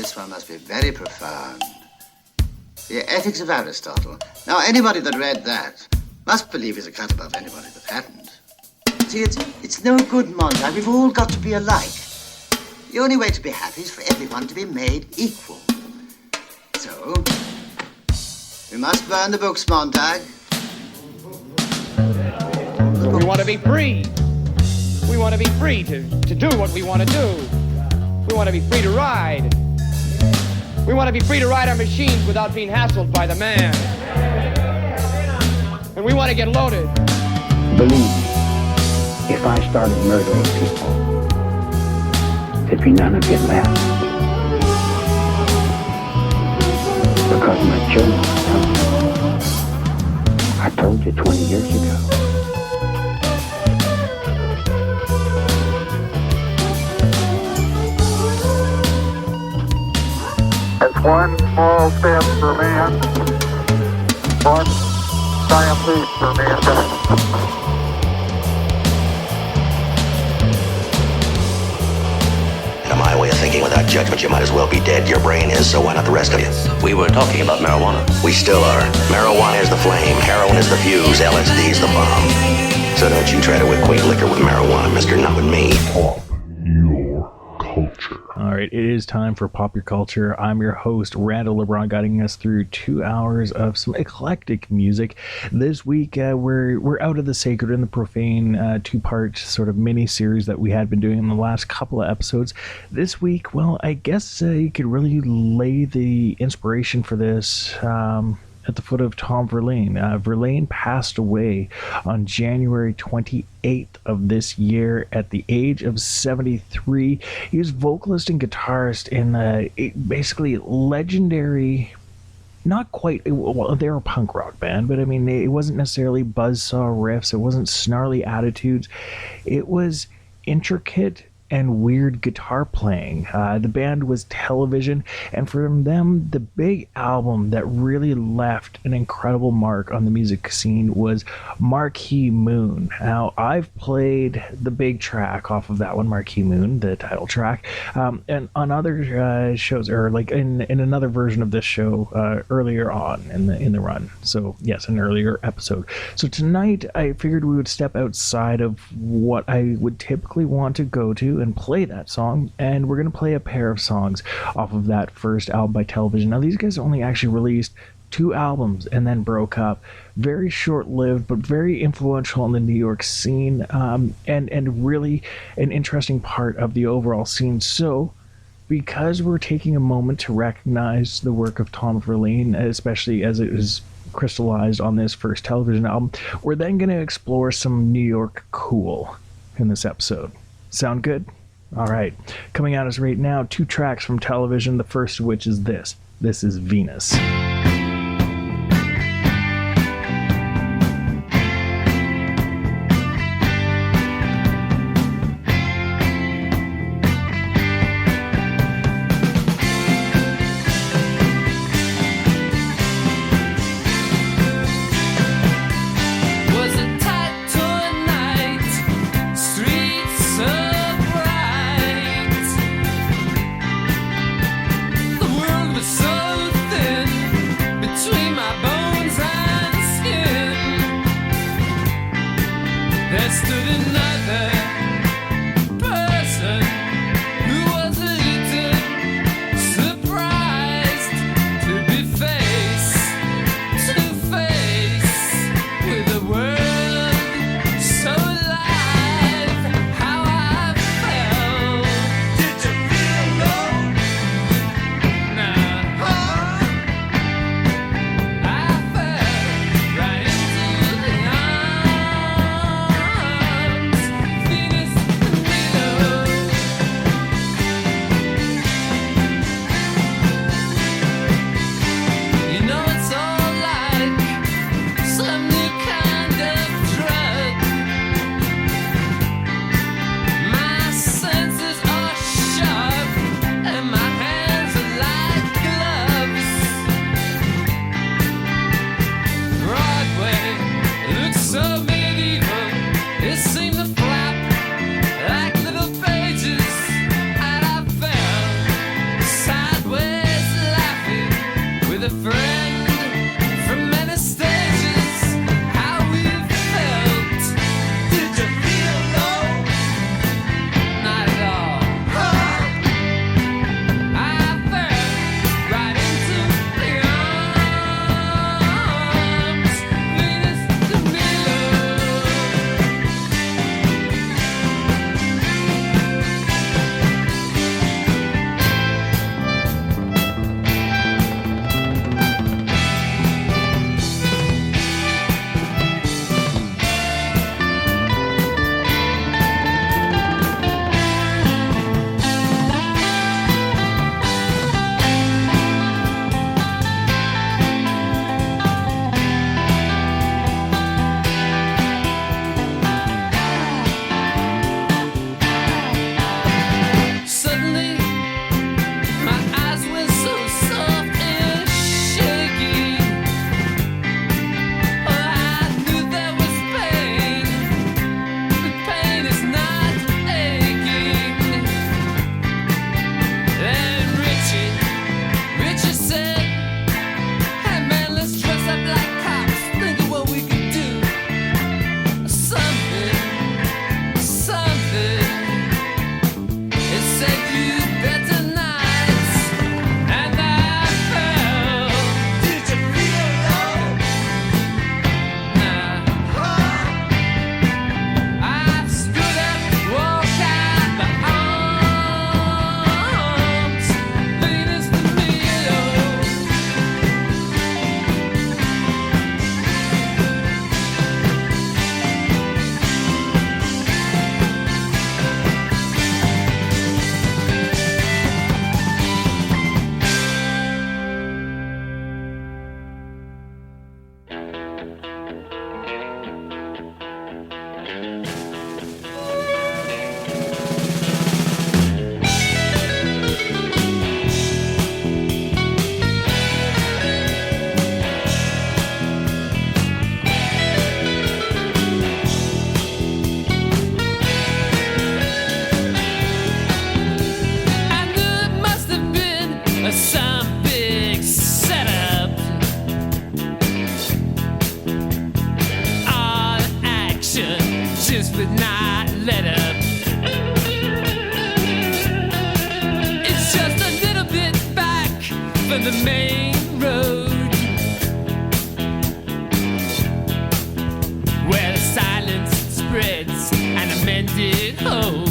this one must be very profound. The Ethics of Aristotle. Now, anybody that read that must believe he's a cut above anybody that hadn't. See, it's no good, Montag. We've all got to be alike. The only way to be happy is for everyone to be made equal. So, we must burn the books, Montag. We want to be free. We want to be free to do what we want to do. We want to be free to ride. We want to be free to ride our machines without being hassled by the man. And we want to get loaded. Believe me, if I started murdering people, there'd be none of you left. Because my children are coming. I told you 20 years ago. It's one small step for man, one giant leap for mankind. In my way of thinking, without judgment, you might as well be dead. Your brain is, so why not the rest of you? We were talking about marijuana. We still are. Marijuana is the flame, heroin is the fuse, LSD is the bomb. So don't you try to equate liquor with marijuana, mister, not with me. Pop your culture. All right, it is time for Pop Your Culture. I'm your host, Randall LeBron, guiding us through 2 hours of some eclectic music. This week, we're out of the sacred and the profane two-part sort of mini-series that we had been doing in the last couple of episodes. This week, well, I guess you could really lay the inspiration for this at the foot of Tom Verlaine. Verlaine passed away on January 28th of this year at the age of 73. He was vocalist and guitarist in basically legendary, not quite, well, they were a punk rock band, but I mean, it wasn't necessarily buzzsaw riffs, it wasn't snarly attitudes, it was intricate and weird guitar playing. The band was Television, and from them, the big album that really left an incredible mark on the music scene was Marquee Moon. Now, I've played the big track off of that one, Marquee Moon, the title track, and on other shows, or like in another version of this show earlier on in the run. So yes, an earlier episode. So tonight, I figured we would step outside of what I would typically want to go to and play that song, and we're going to play a pair of songs off of that first album by Television. Now, these guys only actually released 2 albums and then broke up. Very short-lived, but very influential in the New York scene, and really an interesting part of the overall scene. So, because we're taking a moment to recognize the work of Tom Verlaine, especially as it is crystallized on this first Television album, we're then going to explore some New York cool in this episode. Sound good? All right. Coming at us right now, 2 tracks from Television, the first of which is this. This is Venus. How I've just a little bit back from the main road, where the silence spreads and the mended holds.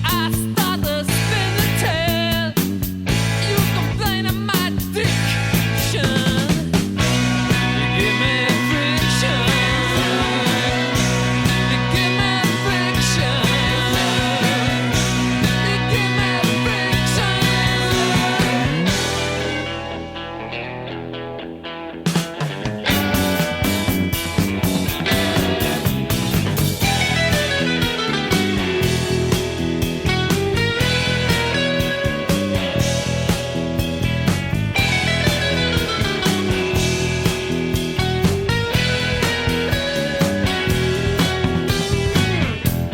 I start to spin the tale. You complain of my diction. You give me friction. You give me friction. You give me friction.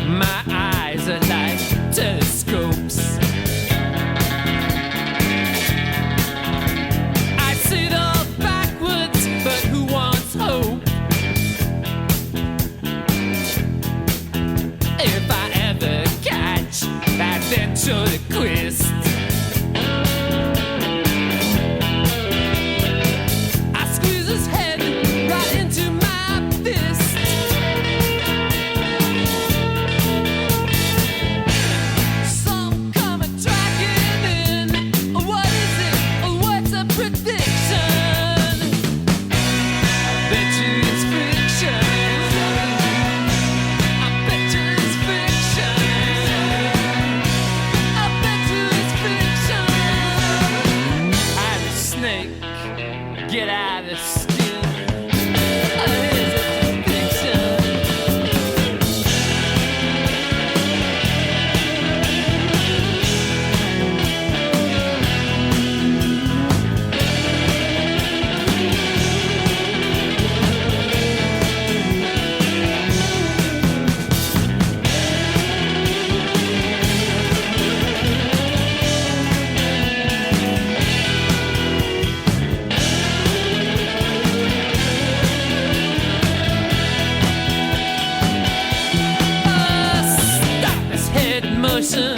My eyes are like telescopes. I see it all backwards, but who wants hope? If I ever catch that ventriloquist, I squeeze his head right into my fist. Some come and dragging in. What is it? What's a prediction? Bet you it's fiction. I bet you it's fiction. I bet you it's fiction. I'm a snake. Get out of the skin. Is it fiction? Stop this head motion,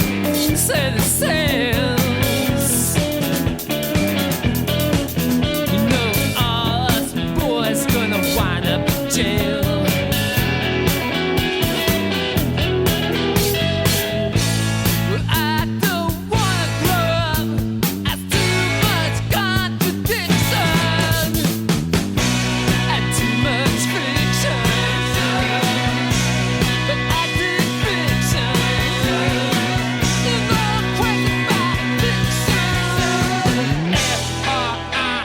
say the sails. You know all us boys gonna wind up in jail. Well, I don't wanna grow up. That's too much contradiction and too much fiction. But I did fiction. You know I'm crazy about fiction. F-R-I-C-T-I-O-N.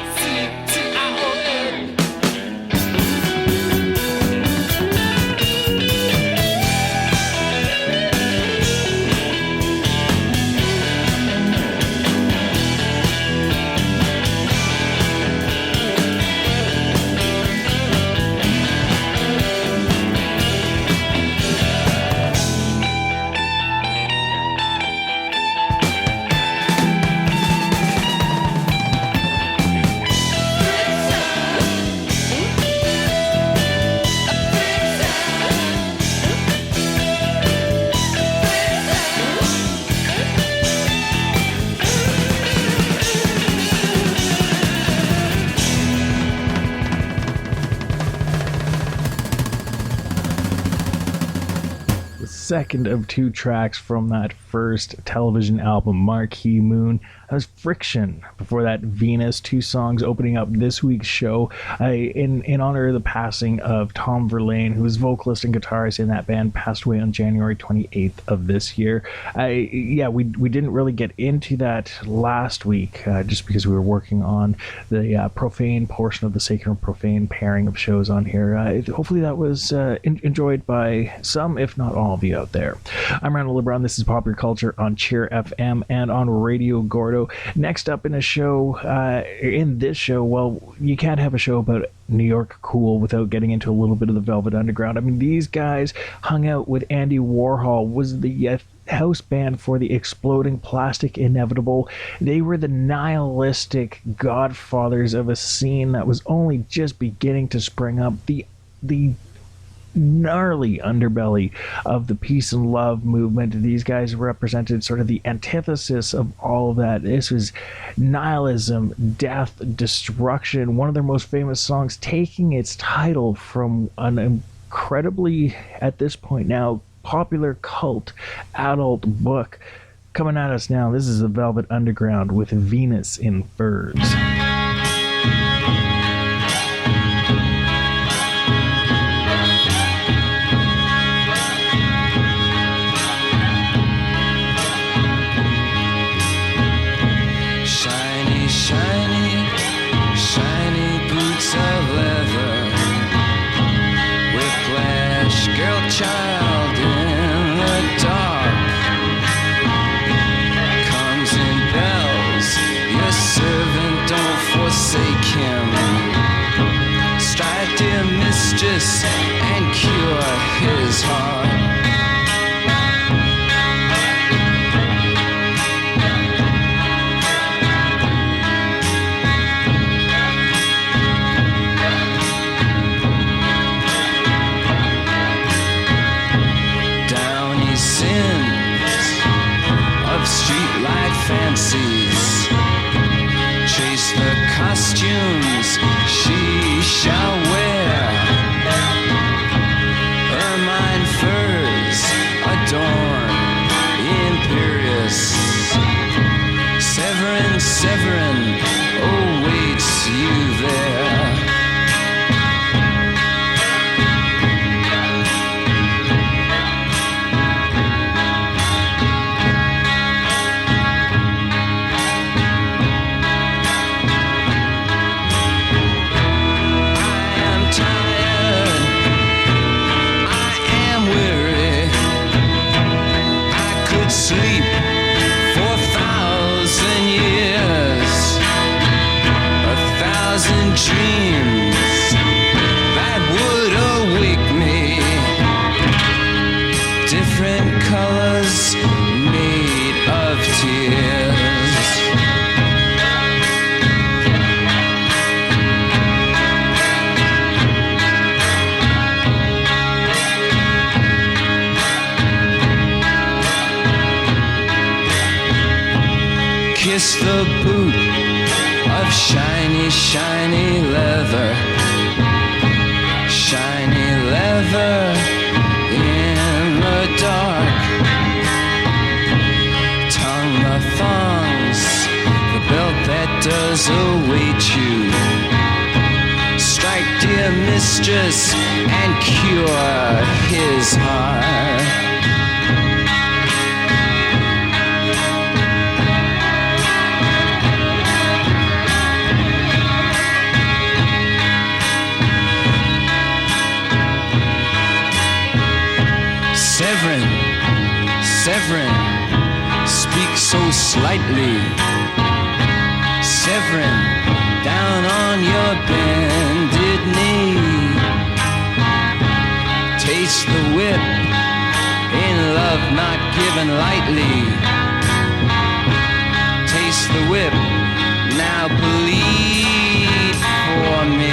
The second of two tracks from that first television album, Marquee Moon. That was Friction. Before that, Venus. Two songs opening up this week's show in honor of the passing of Tom Verlaine, who was vocalist and guitarist in that band, passed away on January 28th of this year. We didn't really get into that last week just because we were working on the profane portion of the Sacred and Profane pairing of shows on here. Hopefully that was enjoyed by some, if not all of you out there. I'm Randall LeBron. This is Popular Culture on Cheer FM and on Radio Gordo. Next up in this show, well, you can't have a show about New York cool without getting into a little bit of the Velvet Underground. I mean, these guys hung out with Andy Warhol, was the house band for the Exploding Plastic Inevitable. They were the nihilistic godfathers of a scene that was only just beginning to spring up. The gnarly underbelly of the peace and love movement. These guys represented sort of the antithesis of all of that. This was nihilism, death, destruction. One of their most famous songs taking its title from an incredibly, at this point now, popular cult adult book. Coming at us now, this is the Velvet Underground with Venus in Furs. Child in the dark comes in bells. Your servant, don't forsake him. Strike, dear mistress, and cure his heart. Fancies, chase the costumes she shall wear. Ermine furs adorn imperious. Severin, Severin awaits you there. Sleep for 1,000 years, 1,000 dreams that would awake me. Different colors made of tears. Kiss the boot of shiny, shiny leather. Shiny leather in the dark. Tongue the thongs, the belt that does await you. Strike, dear mistress, and cure his heart. Severin, Severin, speak so slightly. Severin, down on your bended knee. Taste the whip, in love not given lightly. Taste the whip, now plead for me.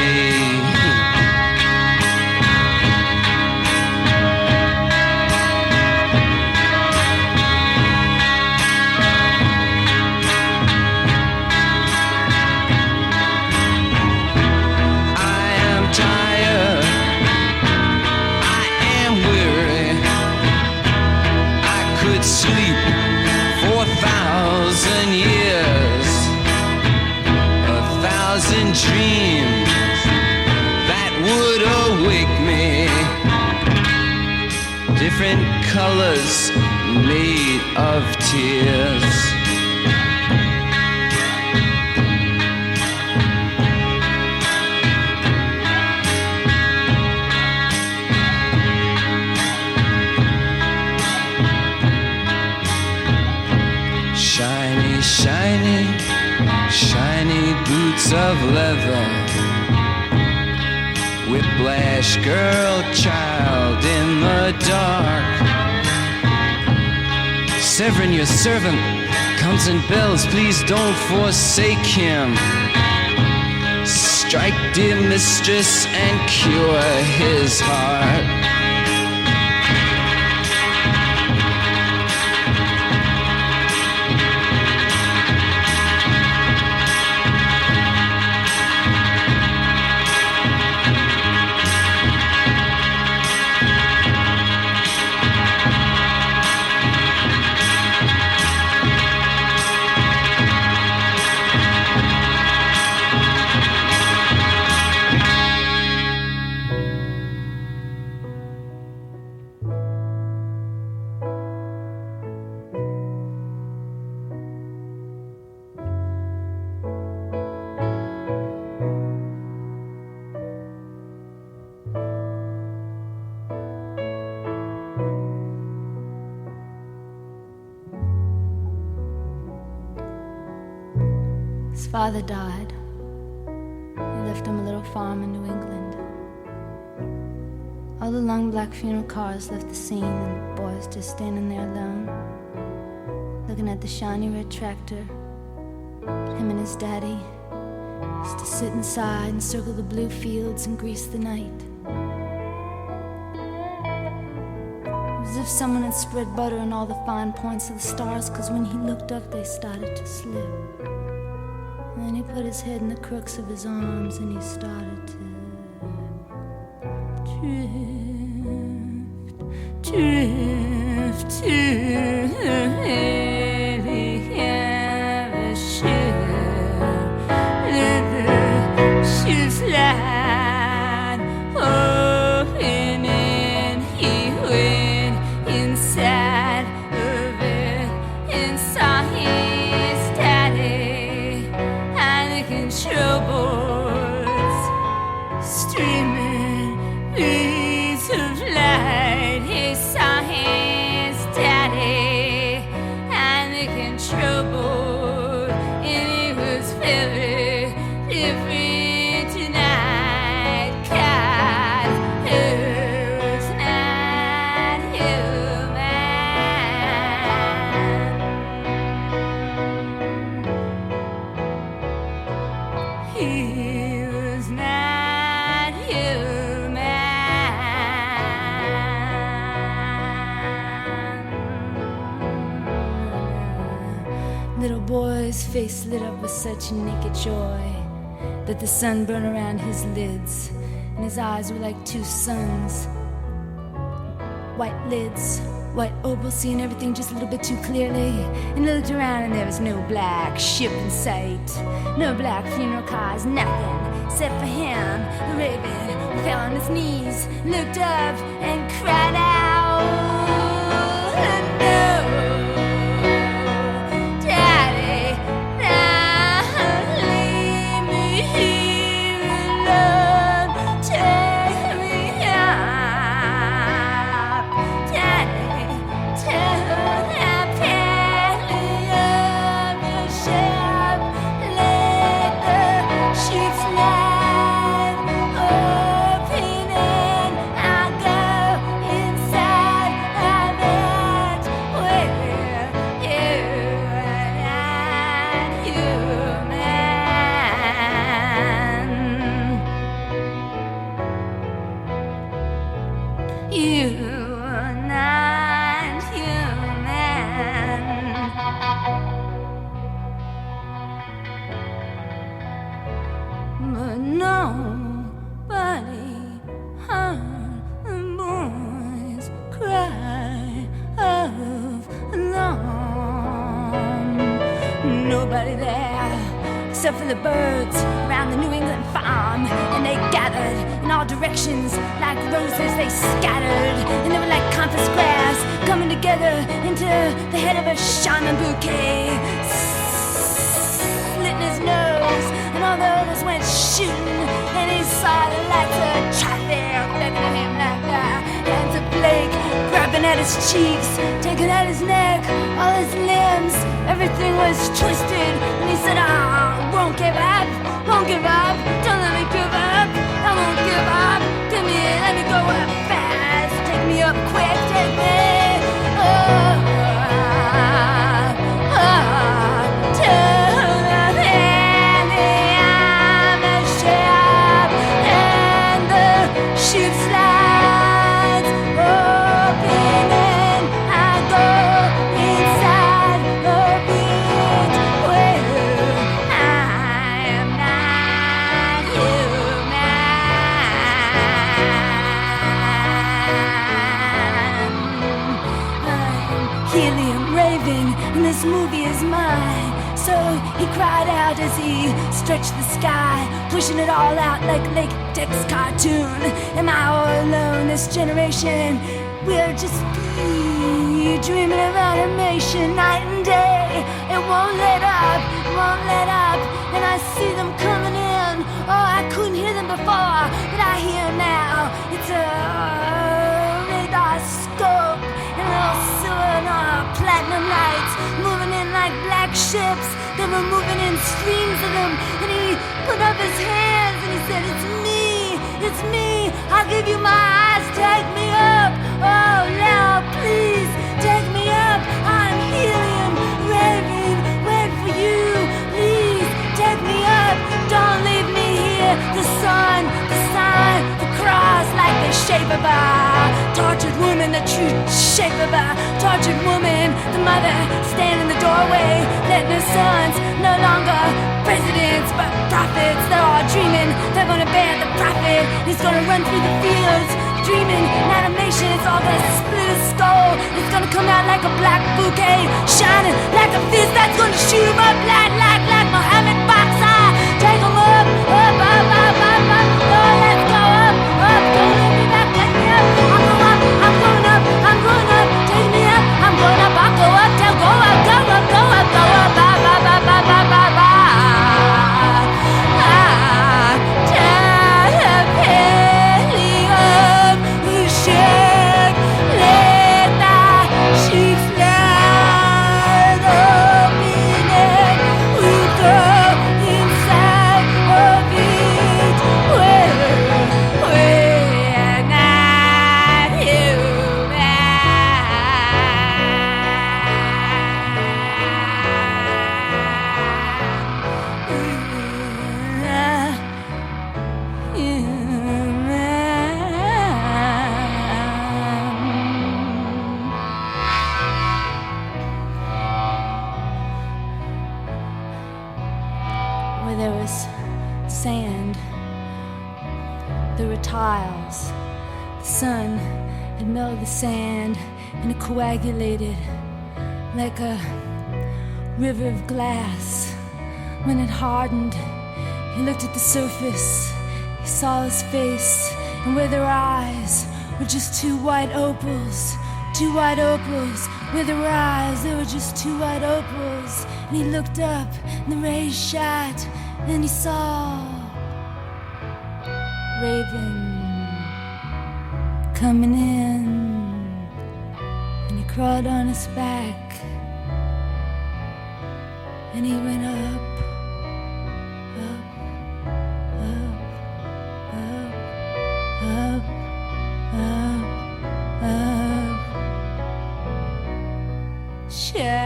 Sleep for 1,000 years, 1,000 dreams that would awake me. Different colors made of tears. Shiny, shiny, shiny boots of leather. Whiplash girl, child in the dark. Severin, your servant, comes in bells, please don't forsake him. Strike, dear mistress, and cure his heart. father died. He left him a little farm in New England. All the long black funeral cars left the scene, and the boy's just standing there alone, looking at the shiny red tractor. Him and his daddy used to sit inside and circle the blue fields and grease the night. It was as if someone had spread butter on all the fine points of the stars, 'cause when he looked up they started to slip. And then he put his head in the crooks of his arms and he started to drift to the ship. Let the ship slide open and he went inside of it and saw his daddy and the control boards streaming beads of light. He saw his daddy and the control board, and it was very different tonight, 'cause it was not human. He was not human. Little boy's face lit up with such naked joy that the sun burned around his lids, and his eyes were like two suns. White lids, white opal, seeing everything just a little bit too clearly. And he looked around and there was no black ship in sight, no black funeral cars, nothing except for him, the raven, who fell on his knees, looked up and cried out, "No, Daddy, don't leave me here alone. Take me up, Daddy, turn that penny on your ship. Let the ship slide open and I'll go inside of it where you're not human. But nobody heard the boys cry of alarm. Nobody there except for the birds around the New England farm, and they gathered in all directions like roses. They scattered, and they were like compass grass coming together into the head of a shaman bouquet. Slitting his nose, and all the others went shooting, and he saw the lights of traffic beckoning him like that. Hands of Blake grabbing at his cheeks, taking at his neck, all his limbs, everything was twisted. And he said, "I won't give up, won't give up, don't let me give up, I won't give up. Give me, let me go up fast, take me up quick, take me to the penny on the ship, and the ship slides open and I go inside of it where I am not human. I'm helium raving, and this movie is mine." So he cried out as he stretched the sky, pushing it all out like a latex cartoon. Am I all alone this generation? We'll just be dreaming of animation night and day. It won't let up, it won't let up. And I see them coming in. Oh, I couldn't hear them before, but I hear them now. It's a radar scope and little silver platinum lights moving in like black ships that were moving in streams of them. And he put up his hands and he said, it's me, I'll give you my eyes, take me up. Oh, now please, take me up. I'm helium, raving, wait for you. Please, take me up, don't leave me here. The sun, the sign, the cross, like the shape of a tortured woman, the true shape of a tortured woman. The mother standing in the doorway, letting her sons, no longer presidents but prophets. They're all dreaming they're gonna bear the prophet. He's gonna run through the fields dreaming in animation. It's all gonna split his skull. It's gonna come out like a black bouquet, shining like a fist that's gonna shoot him up like Muhammad Boxer. Take him up, up, up, up, up, up. Oh, let's go up, up. Don't let me back, let me up. I'll go up, I'm going up, I'm going up. Take me up, I'm going up, I'll go up. Tell go up, go up, go up, go up. Ba, ba, ba, ba, ba, ba, ba. Where there was sand, there were tiles. The sun had melted the sand and it coagulated like a river of glass. When it hardened, he looked at the surface. He saw his face, and where their eyes were just two white opals. Two white opals, where there were eyes, there were just two white opals. And he looked up, and the rays shot, and he saw Raven coming in. And he crawled on his back, and he went up, up, up, up, up, up, up. Shattered-wah,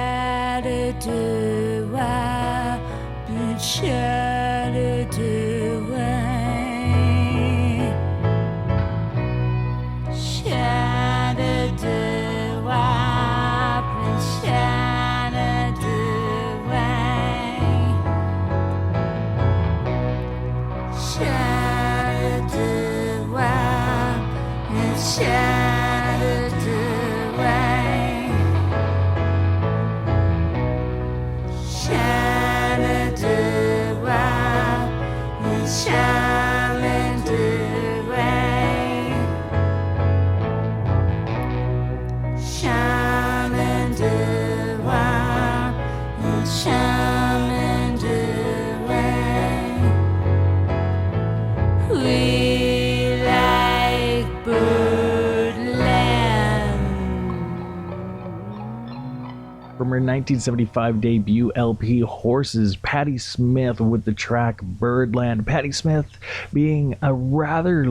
but shattered-wah, shattered-wah, but shattered-wah, shattered-wah, but shattered-wah. From her 1975 debut LP Horses, Patti Smith with the track Birdland. Patti Smith being a rather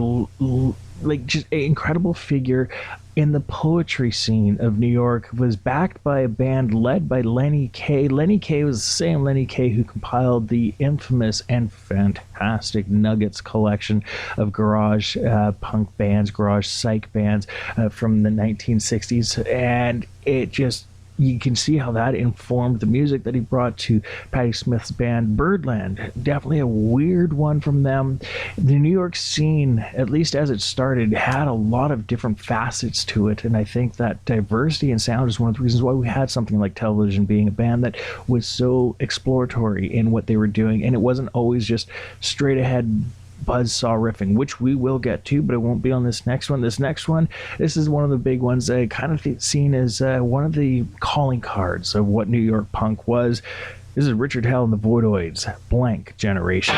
just an incredible figure in the poetry scene of New York, was backed by a band led by Lenny Kaye. Lenny Kaye was the same Lenny Kaye who compiled the infamous and fantastic Nuggets collection of garage punk bands, garage psych bands from the 1960s, and it just, you can see how that informed the music that he brought to Patti Smith's band Birdland. Definitely a weird one from them. The New York scene, at least as it started, had a lot of different facets to it, and I think that diversity in sound is one of the reasons why we had something like Television, being a band that was so exploratory in what they were doing, and it wasn't always just straight ahead buzzsaw riffing, which we will get to, but it won't be on this next one. This is one of the big ones, kind of seen as one of the calling cards of what New York punk was. This is Richard Hell and the Voidoids, Blank Generation.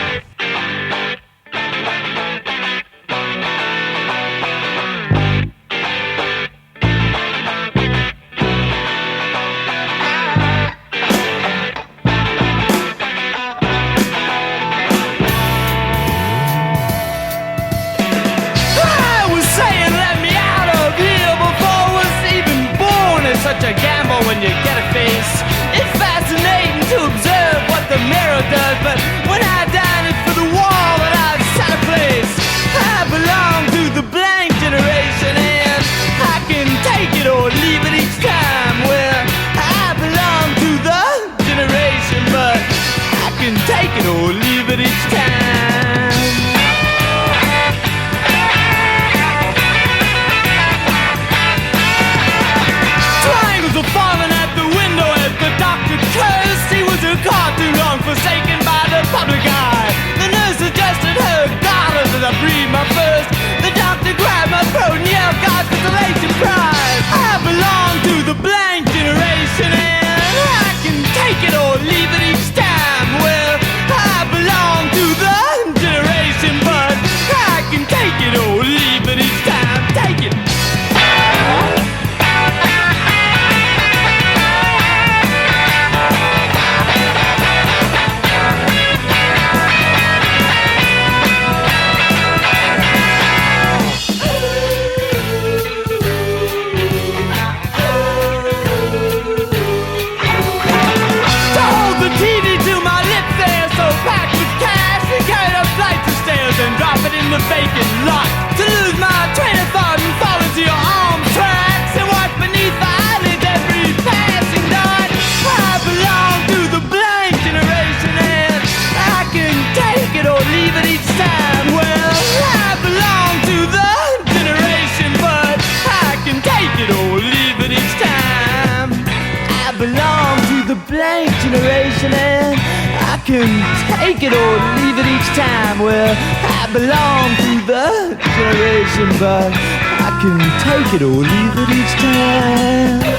can take it or leave it each time. Well, I belong to the generation, but I can take it or leave it each time.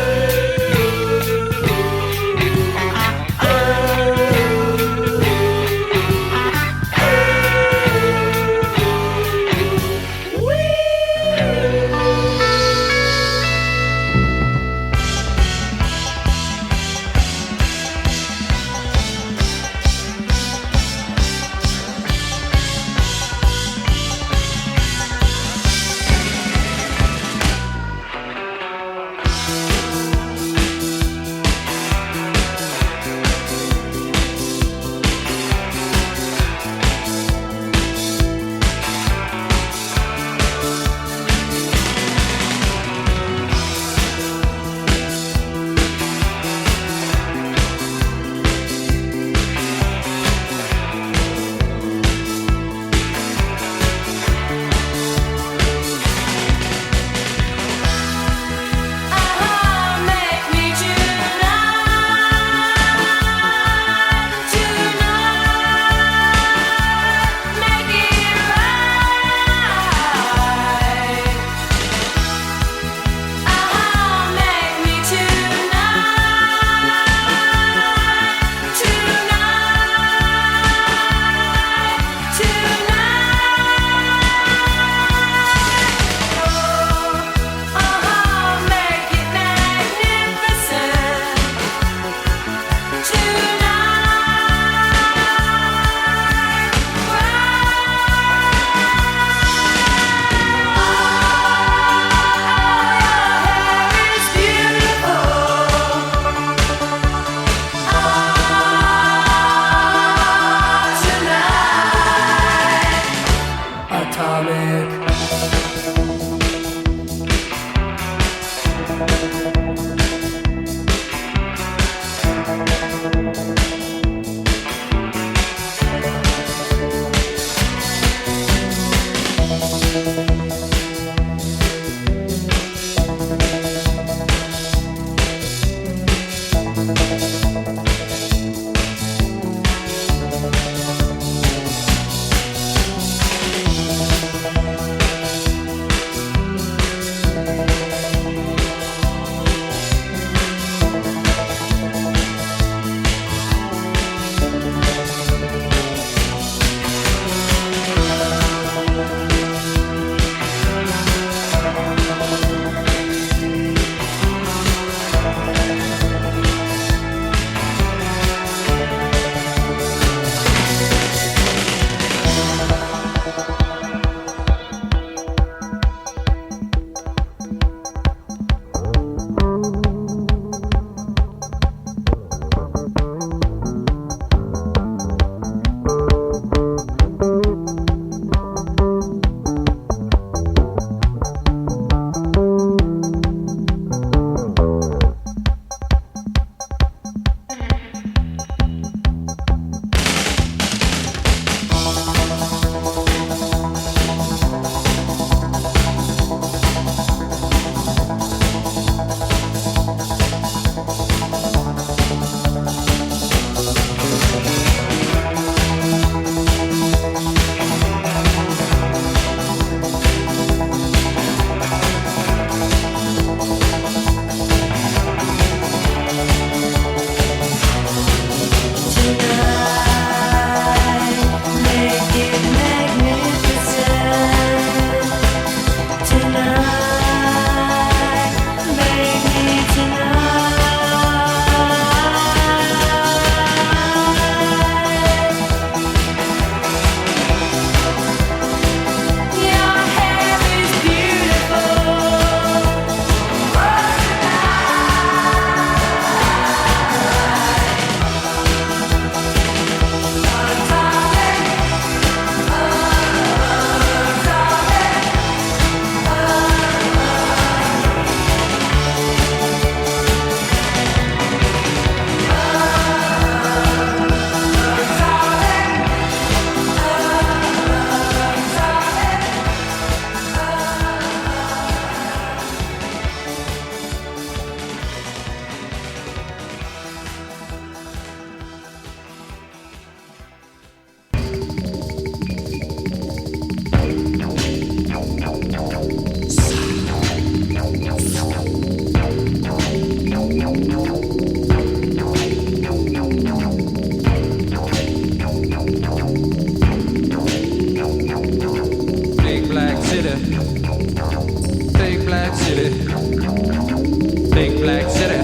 Atlantic City.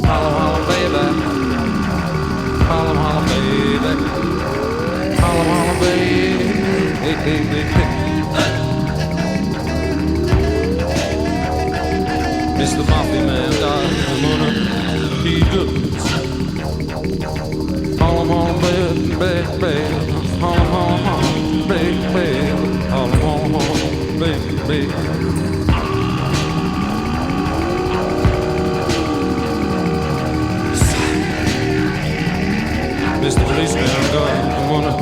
Harlem, Harlem, baby. Harlem, Harlem, baby. Harlem, Harlem, baby. Hey, hey, hey, hey. Mr. Mafia Man, God, I'm gonna be good. Harlem, Harlem, baby, baby, baby. Harlem, Harlem, Harlem, baby, baby. Harlem, Harlem, Harlem, baby, baby. Mr. Policeman, I'm going, I'm gonna.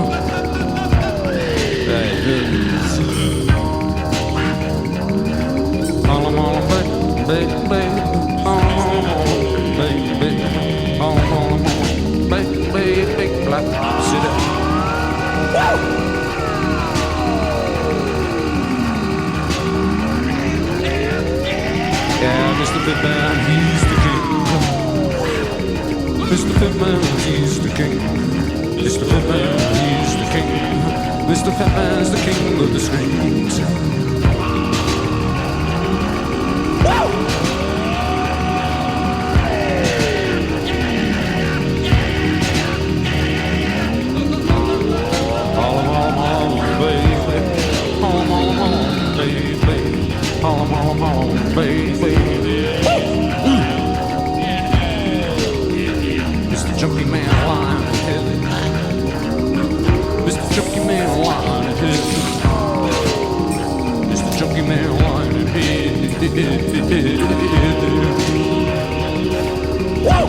Hey, good. Harlem, Harlem, baby, baby. Harlem, Harlem, baby, baby. Harlem, Harlem, baby, baby, big black city. Woo! Yeah, Mr. Big Man, he's the king. Mr. Fitman, he's the king. Mr. Fitman, he's the king. Mr. Fitman's the king of the streets. Woo! Harlem, Harlem, Harlem, baby. Harlem, Harlem, Harlem, baby. Harlem, Harlem, Harlem, baby. Mr. Junkie Man, line ahead. Mr. Junkie Man, line ahead. Mr. Junkie Man, line ahead. Woo!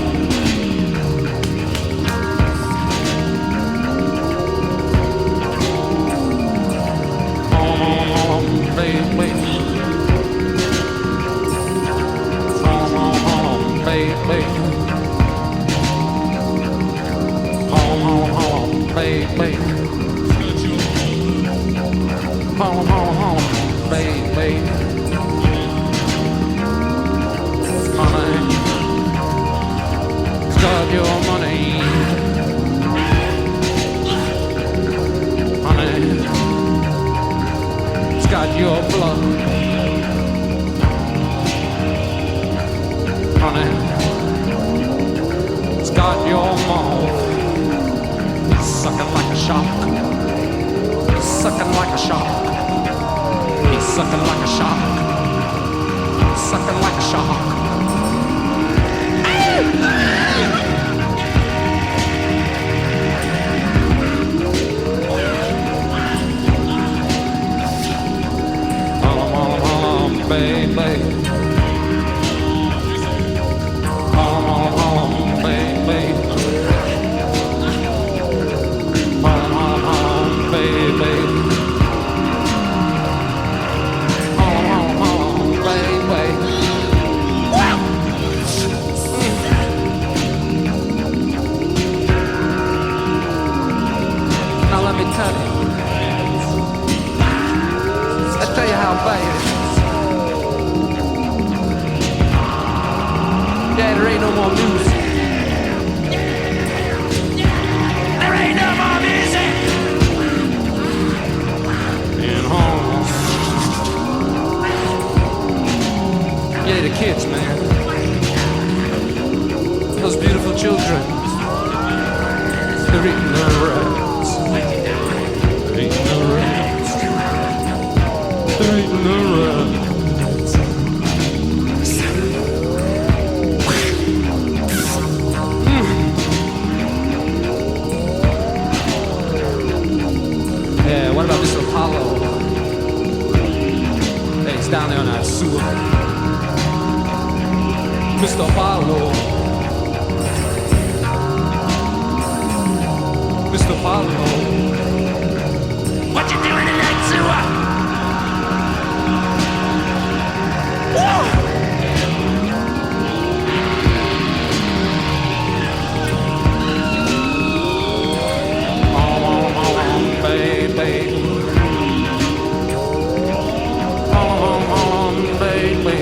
Baby, baby, baby, baby, honey, it's got your money, honey, it's got your blood, honey, it's got your mouth. Sucking like a shark. He's sucking like a shark. He's sucking like a shark. Sucking like a shark. Harlem, Harlem, Harlem, baby. Harlem, Harlem, Harlem, baby. Baby, oh, baby. Now let me tell you. I'll tell you how bad it is. Yeah, there ain't no more music. There ain't no more music. Yeah, the kids, man. Those beautiful children. They're eating their rats. They're eating their rats. They're eating their rats. Yeah, what about Mr. Apollo? Hey, he's down there on that sewer. Mr. Apollo. Mr. Apollo. What you doing in that sewer? Whoa! Baby. Baby.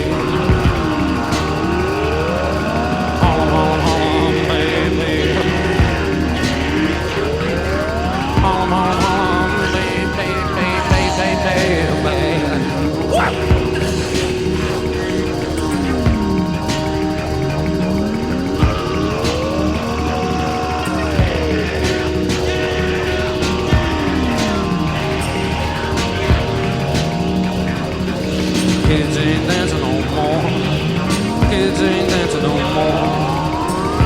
Kids ain't dancing no more. Kids ain't dancing no more.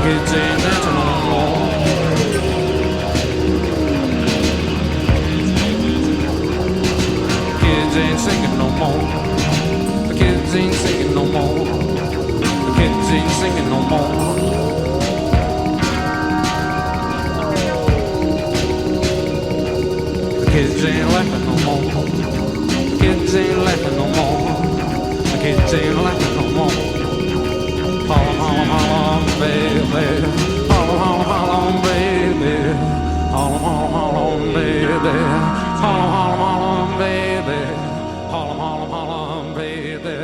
Kids ain't dancing no more. Kids ain't singing no more. The kids ain't singing no more. The kids ain't singing no more. The kids ain't laughing no more. The kids ain't laughing no more. The kids ain't laughing no more. Holla, holla, holla, baby. Holla, holla, holla, baby. Holla, holla, holla, baby. Holla, holla, holla, baby. Holla, holla, holla, baby.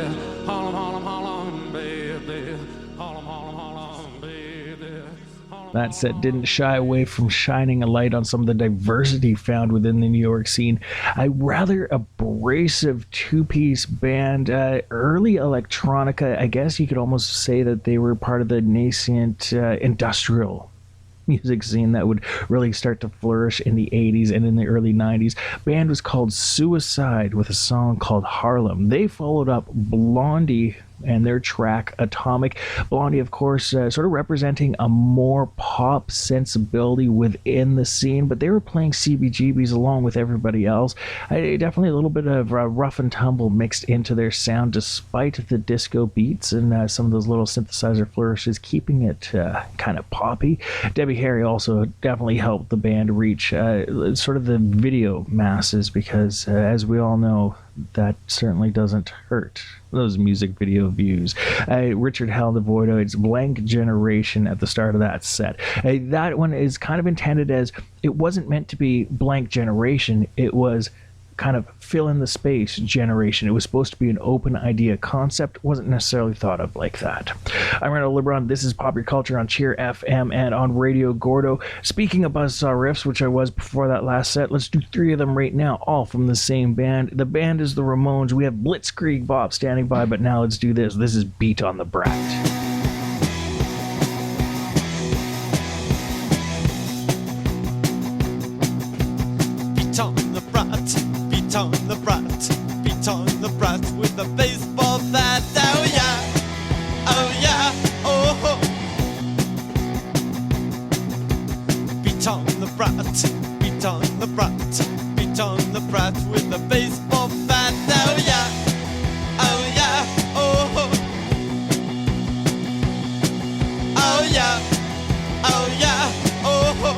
Holla, holla, holla, baby. Holla, holla, holla, baby. That set didn't shy away from shining a light on some of the diversity found within the New York scene. A rather abrasive two-piece band, early electronica. I guess you could almost say that they were part of the nascent industrial music scene that would really start to flourish in the 80s and in the early 90s. Band was called Suicide with a song called Harlem. They followed up Blondie and their track Atomic. Blondie, of course, sort of representing a more pop sensibility within the scene, but they were playing CBGBs along with everybody else. Definitely a little bit of rough and tumble mixed into their sound, despite the disco beats and some of those little synthesizer flourishes, keeping it kind of poppy. Debbie Harry also definitely helped the band reach sort of the video masses, because as we all know, that certainly doesn't hurt those music video views. Richard Hell, the Voidoids, Blank Generation at the start of that set. That one is kind of intended as, it wasn't meant to be Blank Generation, it was kind of fill in the space generation. It was supposed to be an open idea concept, wasn't necessarily thought of like that. I'm Randall LeBron, this is Pop Your Culture on Cheer FM and on Radio Gordo. Speaking of buzzsaw riffs, which I was before that last set, let's do 3 of them right now, all from the same band. The band is the Ramones. We have Blitzkrieg Bop standing by, but now let's do this. This is Beat on the Brat. With a baseball bat, oh yeah, oh yeah, oh. Beat on the brat, beat on the brat, beat on the brat with a baseball bat, oh yeah, oh yeah, oh. Oh yeah, oh yeah, oh.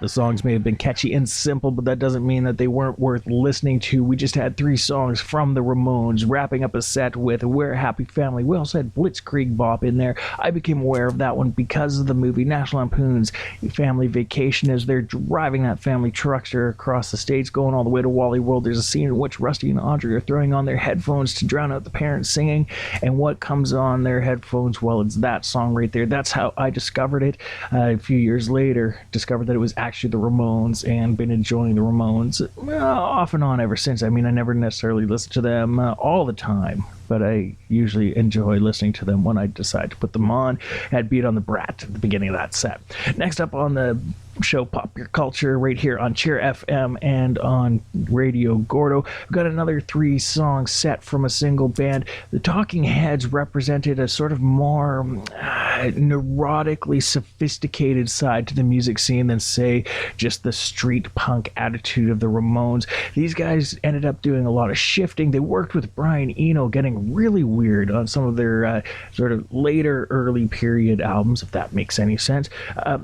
The songs may have been catchy and simple, but that doesn't mean that they weren't worth listening to. We just had 3 songs from the Ramones, wrapping up a set with We're a Happy Family. We also had Blitzkrieg Bop in there. I became aware of that one because of the movie National Lampoon's Family Vacation. As they're driving that family truckster across the states, going all the way to Wally World, there's a scene in which Rusty and Audrey are throwing on their headphones to drown out the parents singing, and what comes on their headphones? Well, it's that song right there. That's how I discovered it. A few years later, discovered that it was actually the Ramones, and been enjoying the Ramones off and on ever since. I mean, I never necessarily listen to them all the time, but I usually enjoy listening to them when I decide to put them on. Had Beat on the Brat at the beginning of that set. Next up on the show, Pop Your Culture, right here on Cheer FM and on Radio Gordo. We've got another 3-song set from a single band. The Talking Heads represented a sort of more neurotically sophisticated side to the music scene than, say, just the street punk attitude of the Ramones. These guys ended up doing a lot of shifting. They worked with Brian Eno, getting really weird on some of their sort of later early period albums, if that makes any sense.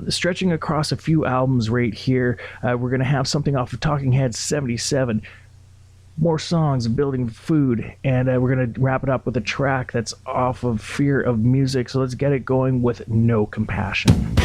Stretching across a few albums right here, we're going to have something off of Talking Heads 77, more songs, Building Food, and we're going to wrap it up with a track that's off of Fear of Music. So let's get it going with No Compassion.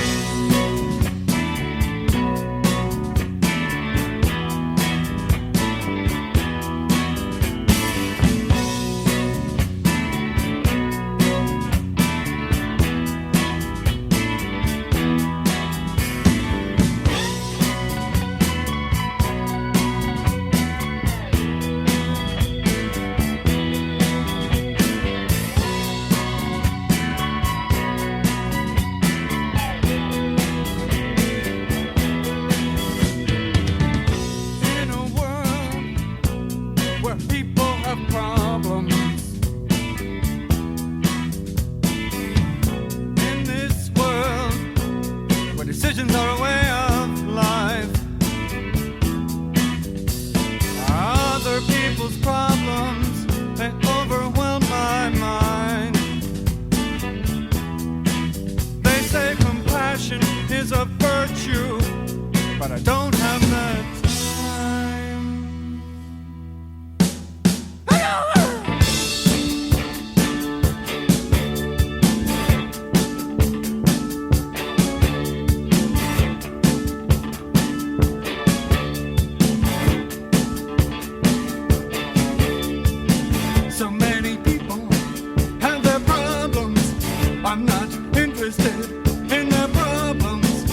Interested in their problems.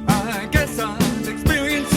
I guess I've experienced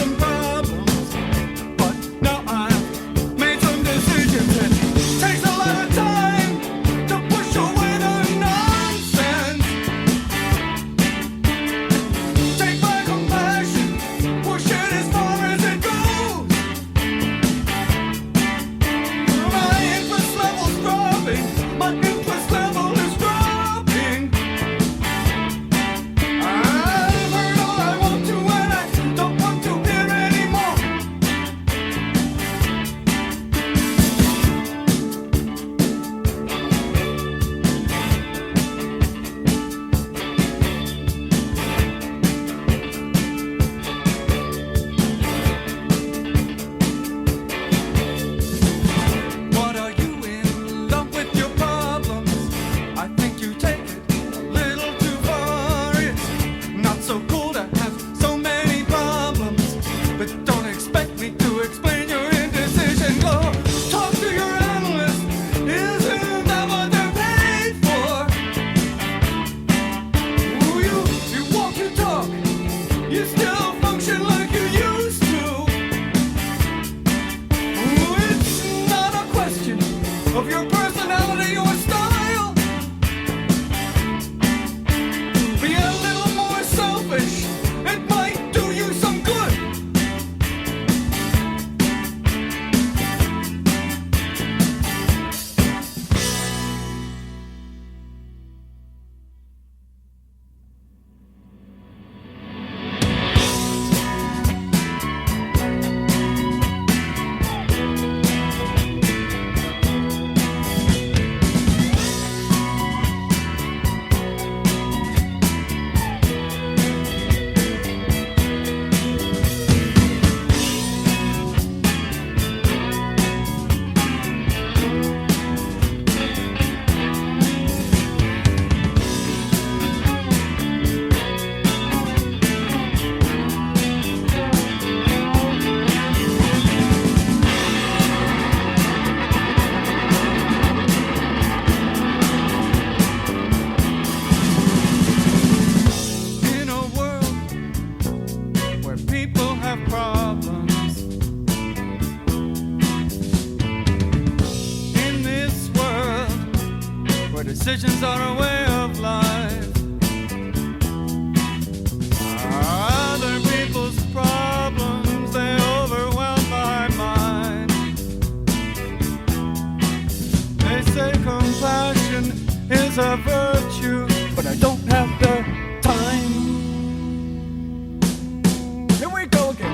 Passions are a way of life. Other people's problems, they overwhelm my mind. They say compassion is a virtue, but I don't have the time. Here we go again.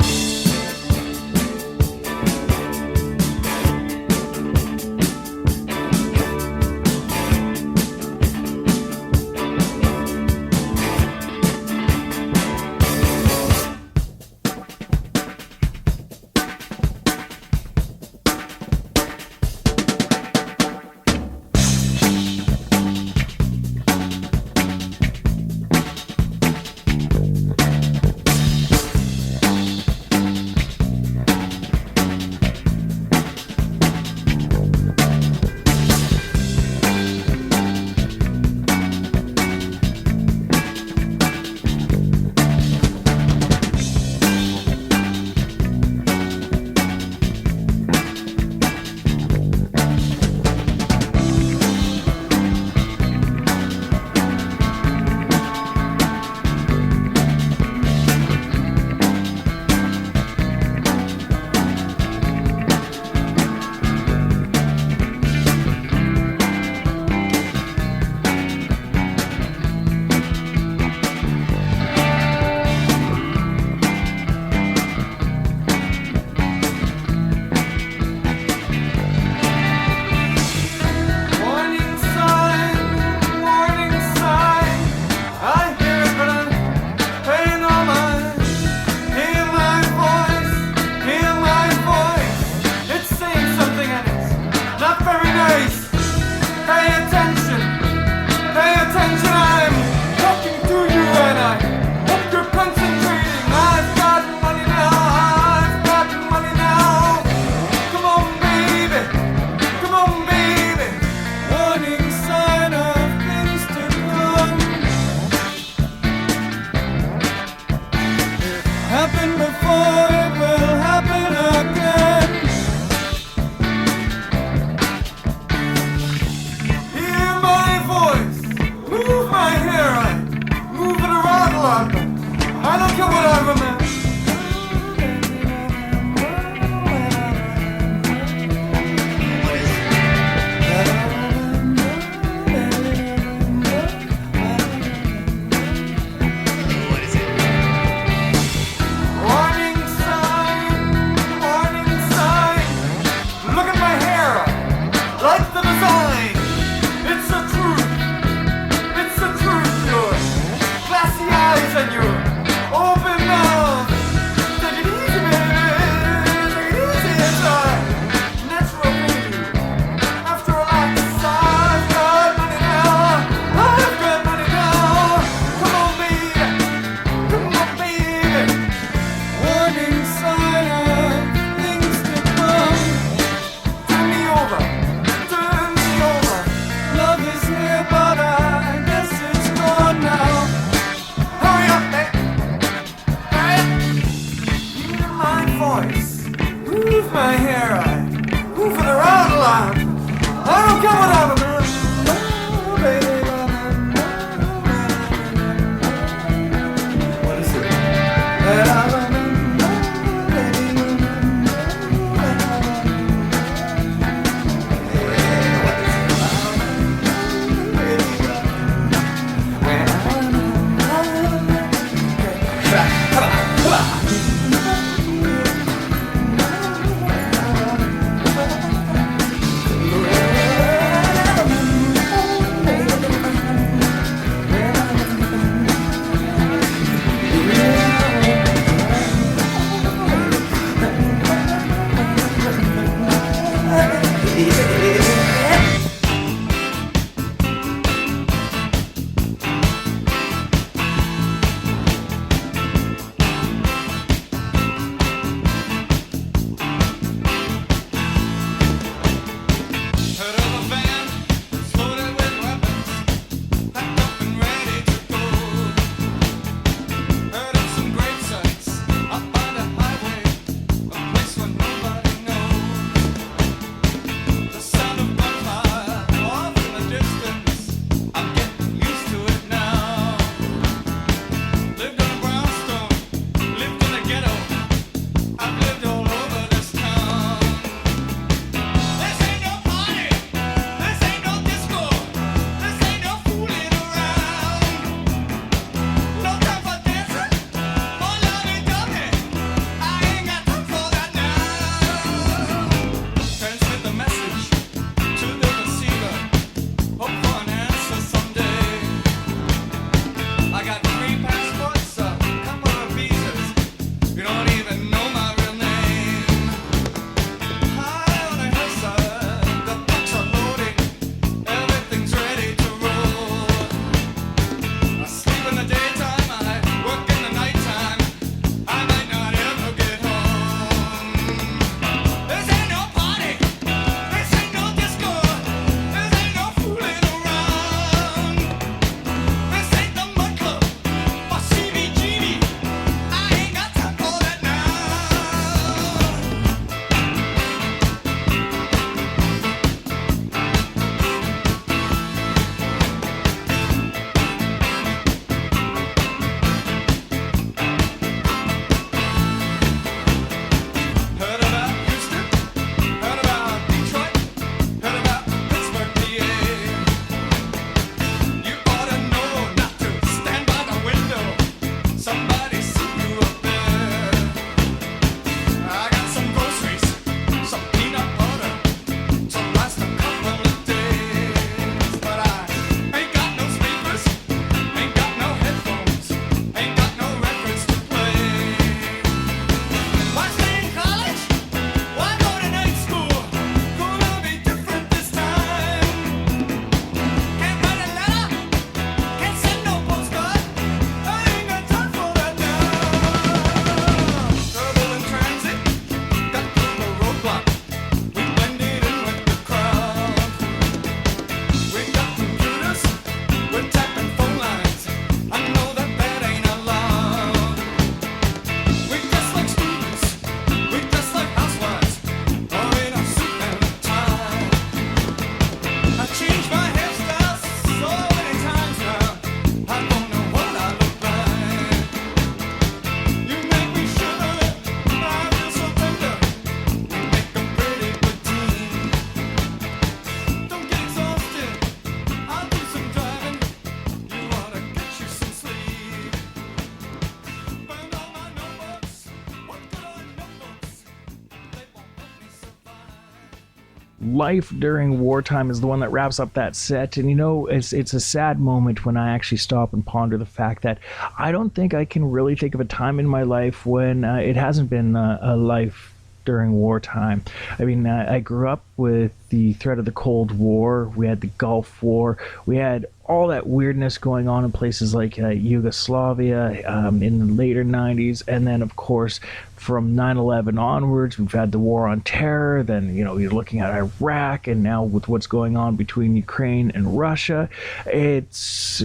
Life During Wartime is the one that wraps up that set. And you know, it's a sad moment when I actually stop and ponder the fact that I don't think I can really think of a time in my life when it hasn't been a life during wartime. I mean, I grew up with the threat of the Cold War. We had the Gulf War. We had all that weirdness going on in places like Yugoslavia in the later 90s. And then, of course, from 9/11 onwards, we've had the War on Terror. Then, you know, you're looking at Iraq, and now with what's going on between Ukraine and Russia, it's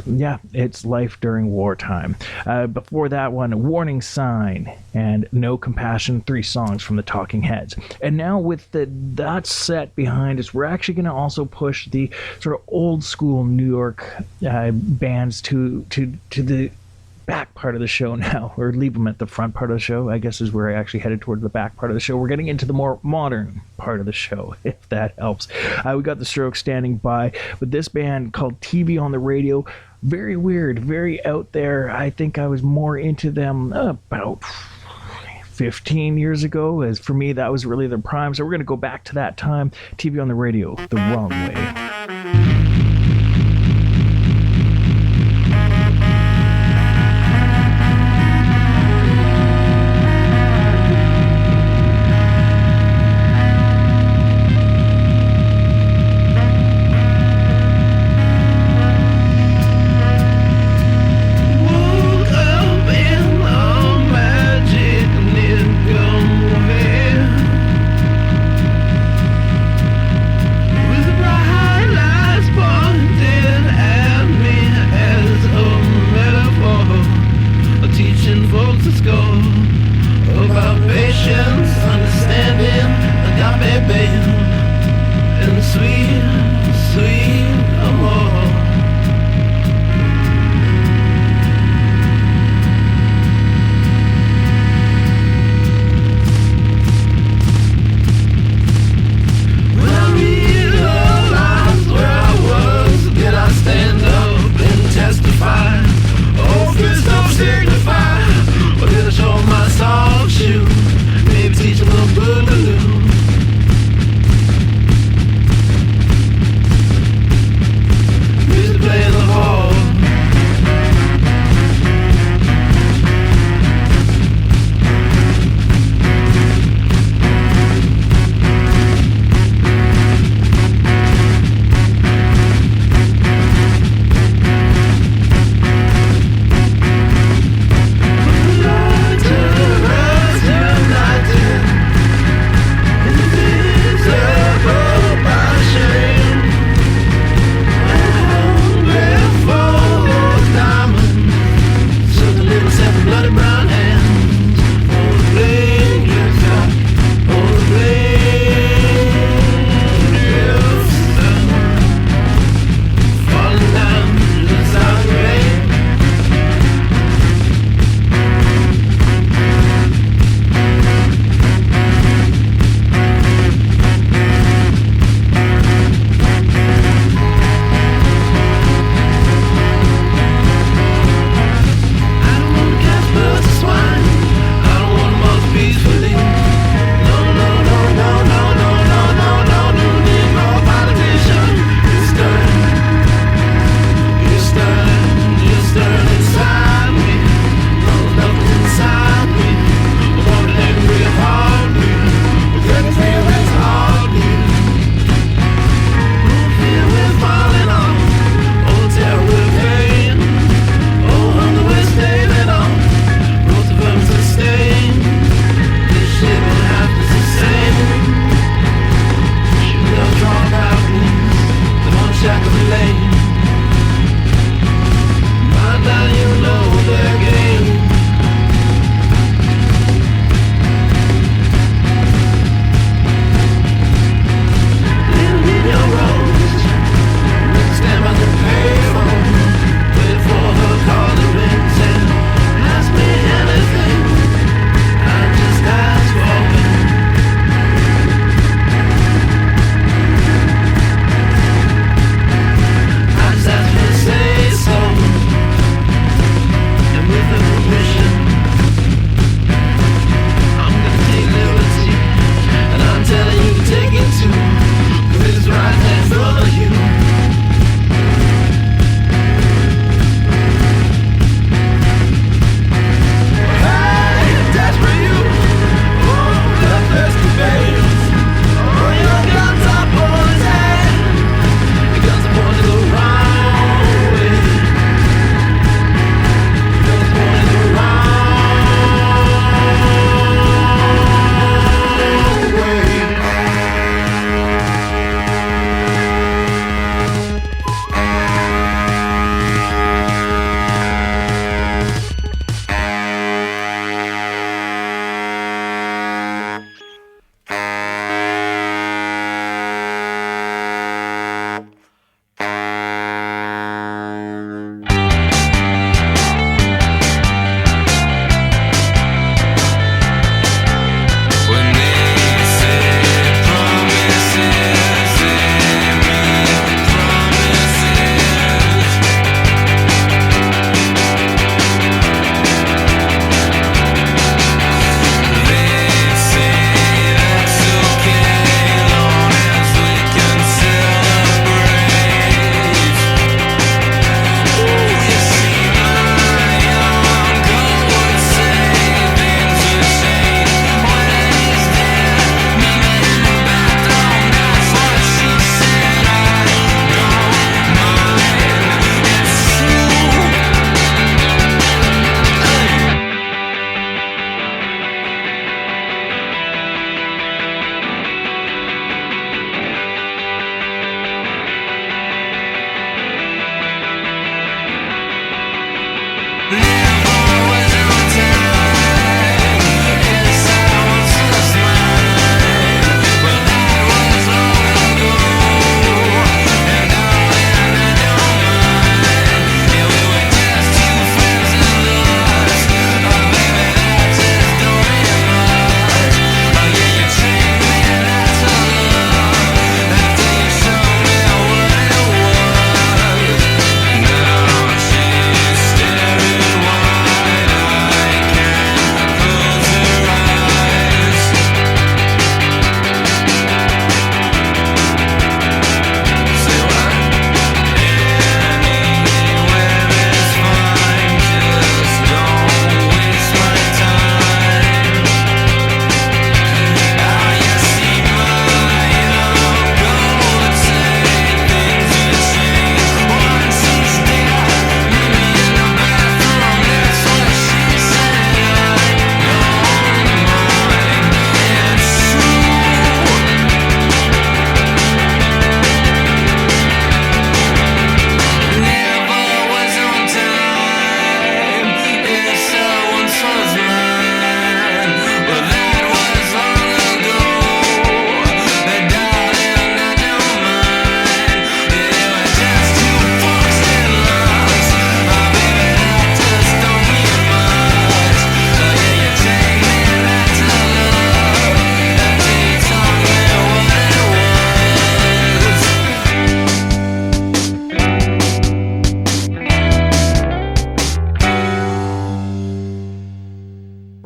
life during wartime. Before that one, Warning Sign and No Compassion, 3 songs from the Talking Heads. And now with that set behind us, we're actually going to also push the sort of old school New York bands to the back part of the show now, or leave them at the front part of the show, I guess is where I actually headed toward the back part of the show. We're getting into the more modern part of the show, if that helps. We got the Strokes standing by with this band called TV on the Radio. Very weird, very out there. I think I was more into them about 15 years ago. As for me, that was really their prime. So we're going to go back to that time. TV on the Radio, The Wrong Way. With a bright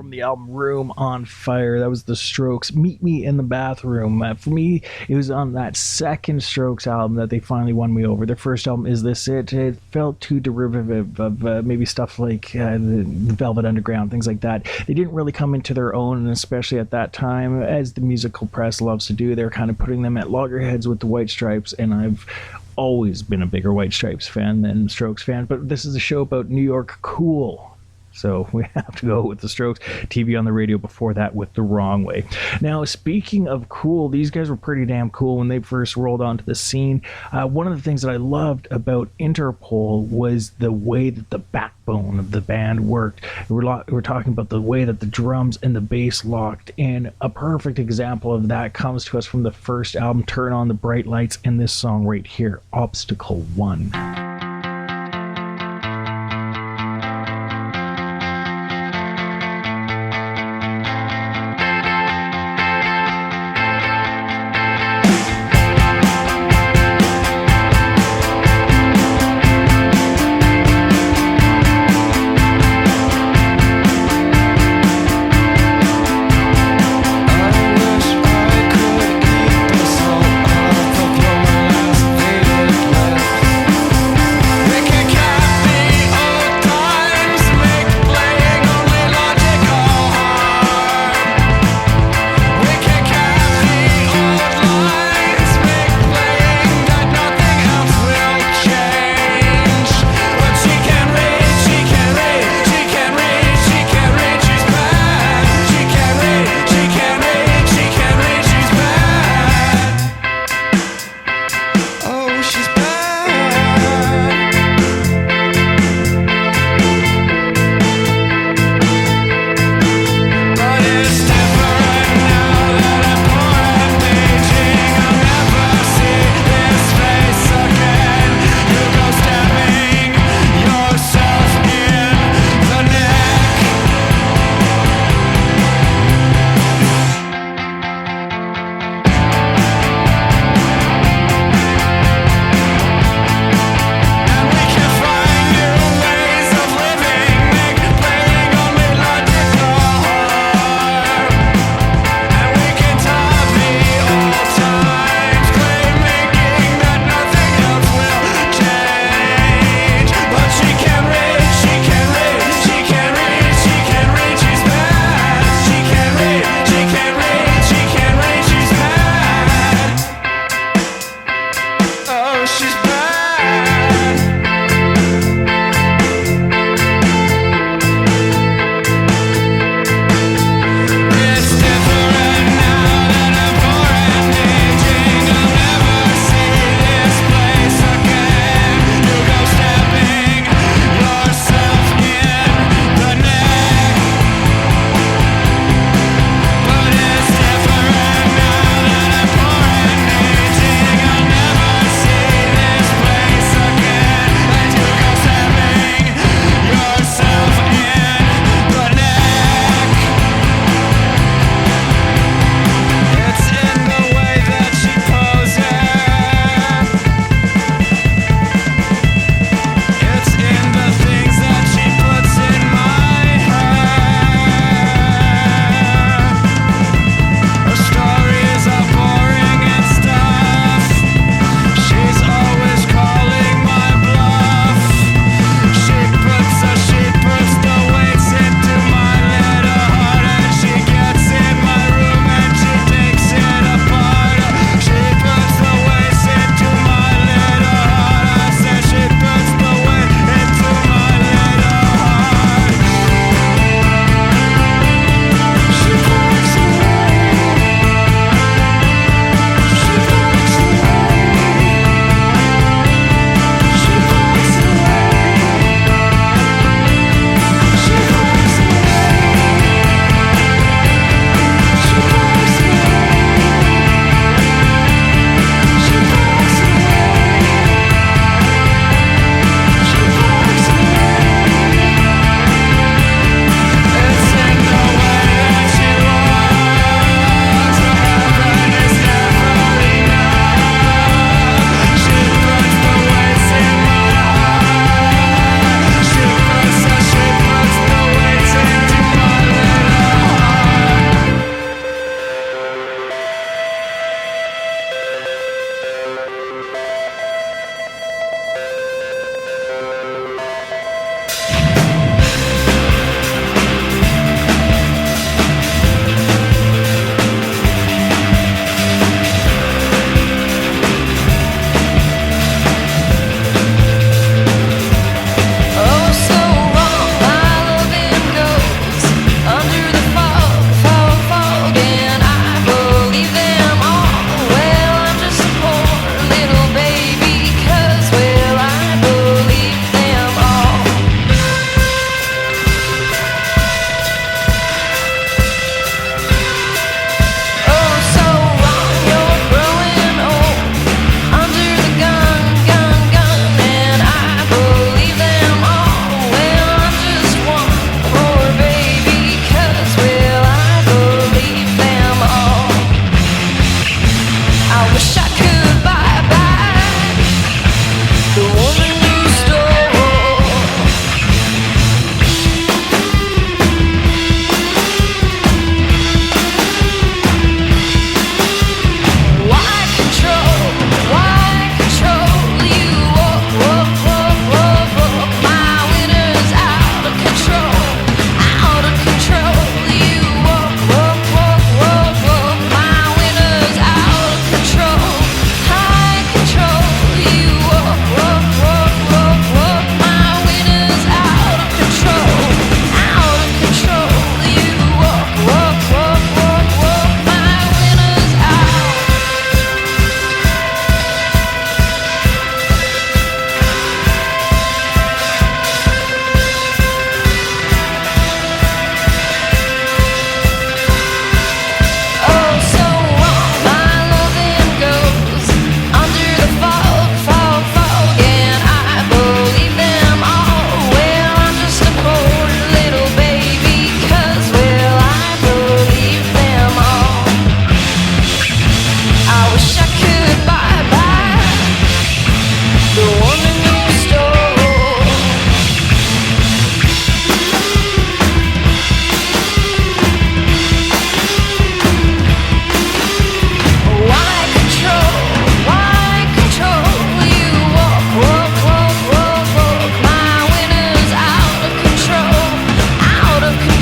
from the album Room on Fire. That was The Strokes, Meet Me in the Bathroom. For me, it was on that second Strokes album that they finally won me over. Their first album, Is This It? It felt too derivative of maybe stuff like the Velvet Underground, things like that. They didn't really come into their own, and especially at that time, as the musical press loves to do, they're kind of putting them at loggerheads with the White Stripes, and I've always been a bigger White Stripes fan than Strokes fan, but this is a show about New York cool. So we have to go with the Strokes. TV on the radio before that with The Wrong Way. Now, speaking of cool, these guys were pretty damn cool when they first rolled onto the scene. One of the things that I loved about Interpol was the way that the backbone of the band worked. We're talking about the way that the drums and the bass locked, and a perfect example of that comes to us from the first album, Turn on the Bright Lights, and this song right here, Obstacle 1. I wish I could eat the salt off of your last faded lips.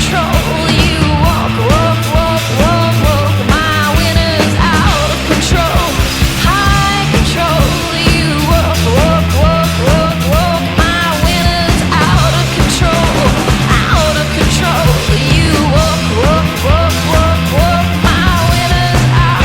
control. You walk, walk, walk, walk, walk. My winner's out of control. High control. You walk, walk, walk, walk, walk. My winner's out of control. Out of control. You walk, walk, walk, walk, walk. My winner's out.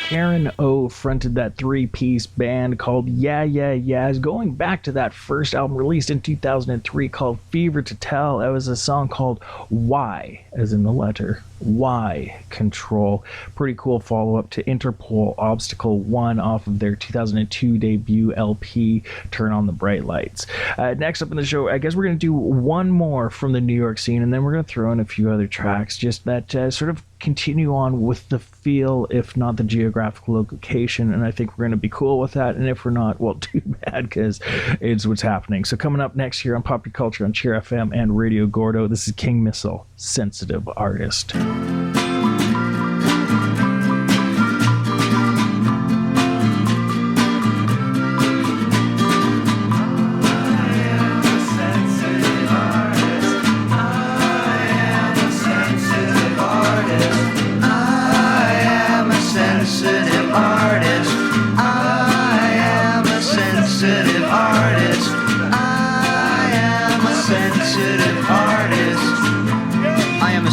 Karen O fronted that three-piece band called Yeah Yeah Yeahs, going back to that first album released in 2003 called Fever to Tell. That was a song called Why, as in the letter Y Control. Pretty cool follow-up to Interpol Obstacle 1 off of their 2002 debut LP Turn on the Bright Lights. Next up in the show, I guess we're going to do one more from the New York scene, and then we're going to throw in a few other tracks just that sort of continue on with the feel, if not the geographical location, and I think we're going to be cool with that, and if we're not, well, too bad, because it's what's happening. So coming up next here on Pop Your Culture on Cheer FM and Radio Gordo, this is King Missile, Sensitive Artist.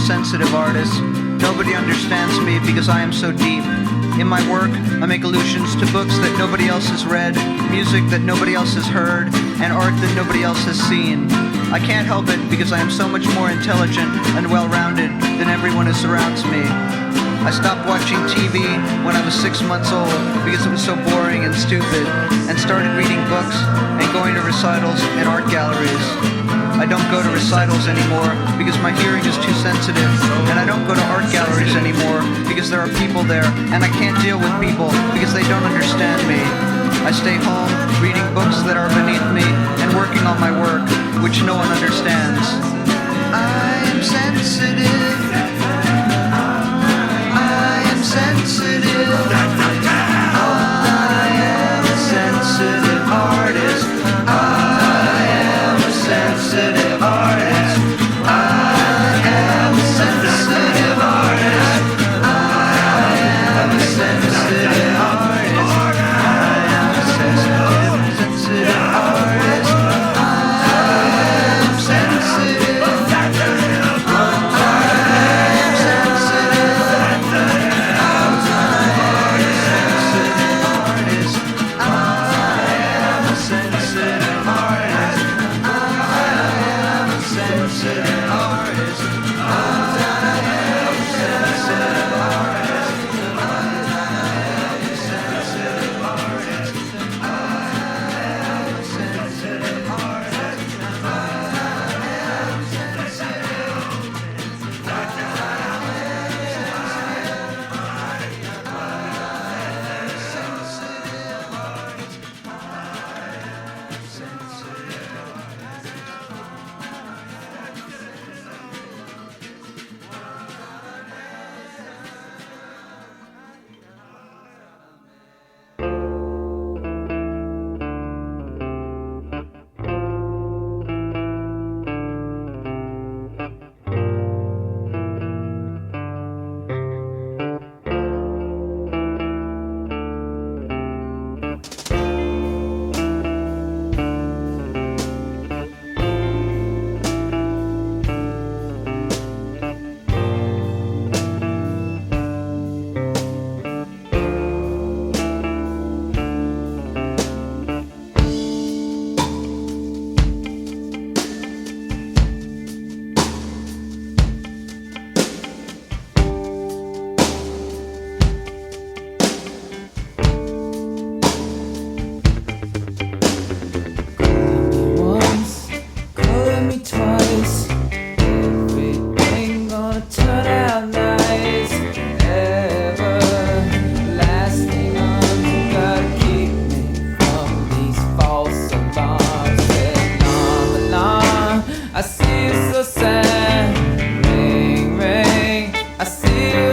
Sensitive artist. Nobody understands me because I am so deep. In my work, I make allusions to books that nobody else has read, music that nobody else has heard, and art that nobody else has seen. I can't help it because I am so much more intelligent and well-rounded than everyone who surrounds me. I stopped watching TV when I was 6 months old because it was so boring and stupid, and started reading books and going to recitals and art galleries. I don't go to recitals anymore because my hearing is too sensitive, and I don't go to art galleries anymore because there are people there, and I can't deal with people because they don't understand me. I stay home reading books that are beneath me and working on my work, which no one understands. I am sensitive. I am sensitive. I am a sensitive artist. I am a sensitive artist. I am a sensitive artist. I am a sensitive artist. I am a sensitive artist. I am sensitive. I am sensitive.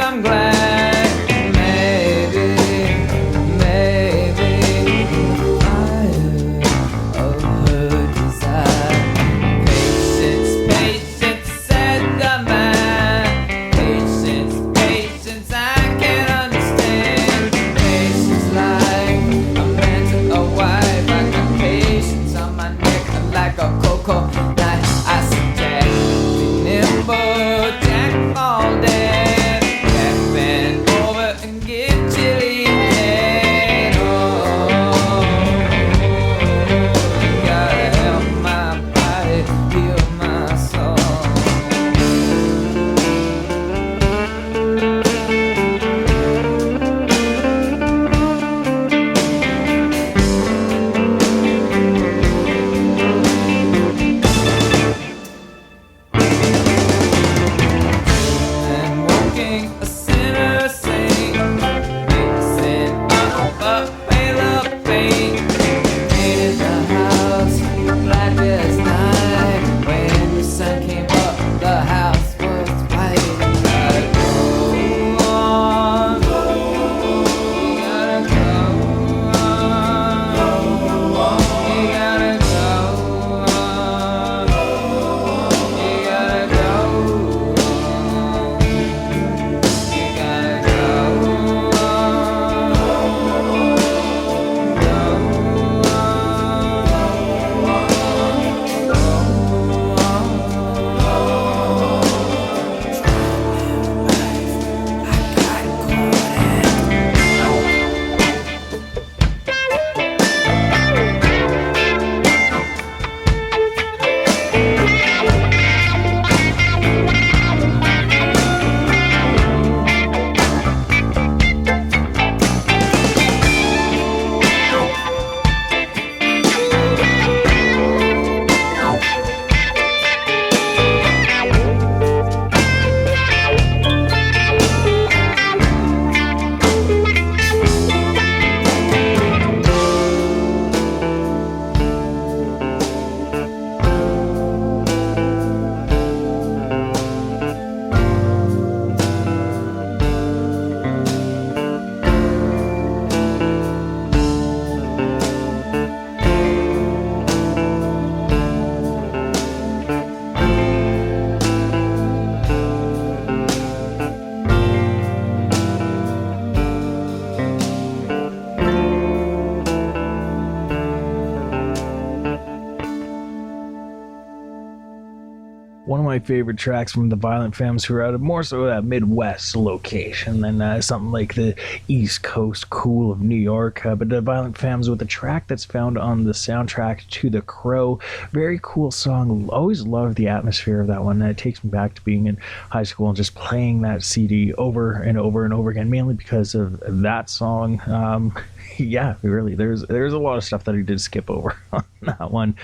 I'm glad. Maybe I have her desire. Patience, said the man. Patience, I can't understand. Patience like a man to a wife. I got patience on my neck like a coconut. I suggest be nimble, Jack all day. Jack bend over and get chilly head. Oh, you gotta help my body heal my soul. And walking a sinner saint, mixing up a pail of paint. Painted the house black as night. When the sun came up, the house was white. Gotta go on, you gotta go on, you gotta go on, you gotta go on. You gotta go One of my favorite tracks from the Violent Femmes, who are out of more so that Midwest location than something like the East Coast cool of New York. But the Violent Femmes with a track that's found on the soundtrack to The Crow. Very cool song. Always loved the atmosphere of that one. It takes me back to being in high school and just playing that CD over and over and over again, mainly because of that song. Yeah, really, there's a lot of stuff that I did skip over on that one.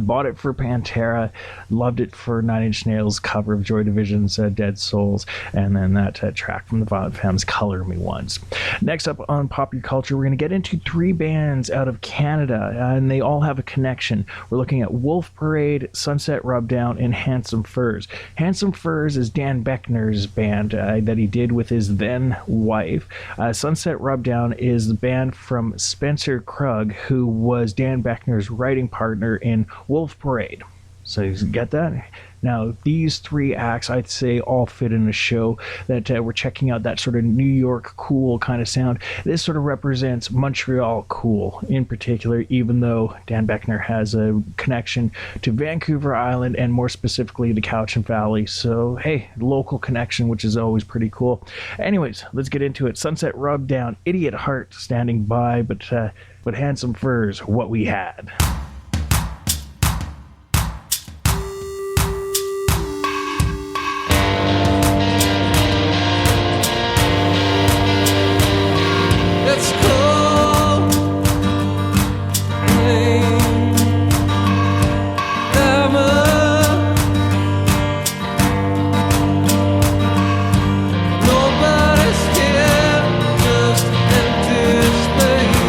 Bought it for Pantera, loved it for Nine Inch Nails' cover of Joy Division's Dead Souls, and then that track from the Violent Femmes, Color Me Once. Next up on Popular Culture, we're going to get into 3 bands out of Canada, and they all have a connection. We're looking at Wolf Parade, Sunset Rubdown, and Handsome Furs. Handsome Furs is Dan Beckner's band that he did with his then wife. Sunset Rubdown is the band from Spencer Krug, who was Dan Beckner's writing partner in Wolf Parade. So you get that? Now, these 3 acts, I'd say, all fit in a show that we're checking out that sort of New York cool kind of sound. This sort of represents Montreal cool in particular, even though Dan Beckner has a connection to Vancouver Island and more specifically the Cowichan Valley. So, hey, local connection, which is always pretty cool. Anyways, let's get into it. Sunset Rubdown, Idiot Heart standing by, but Handsome Furs, What We Had. Just empty space.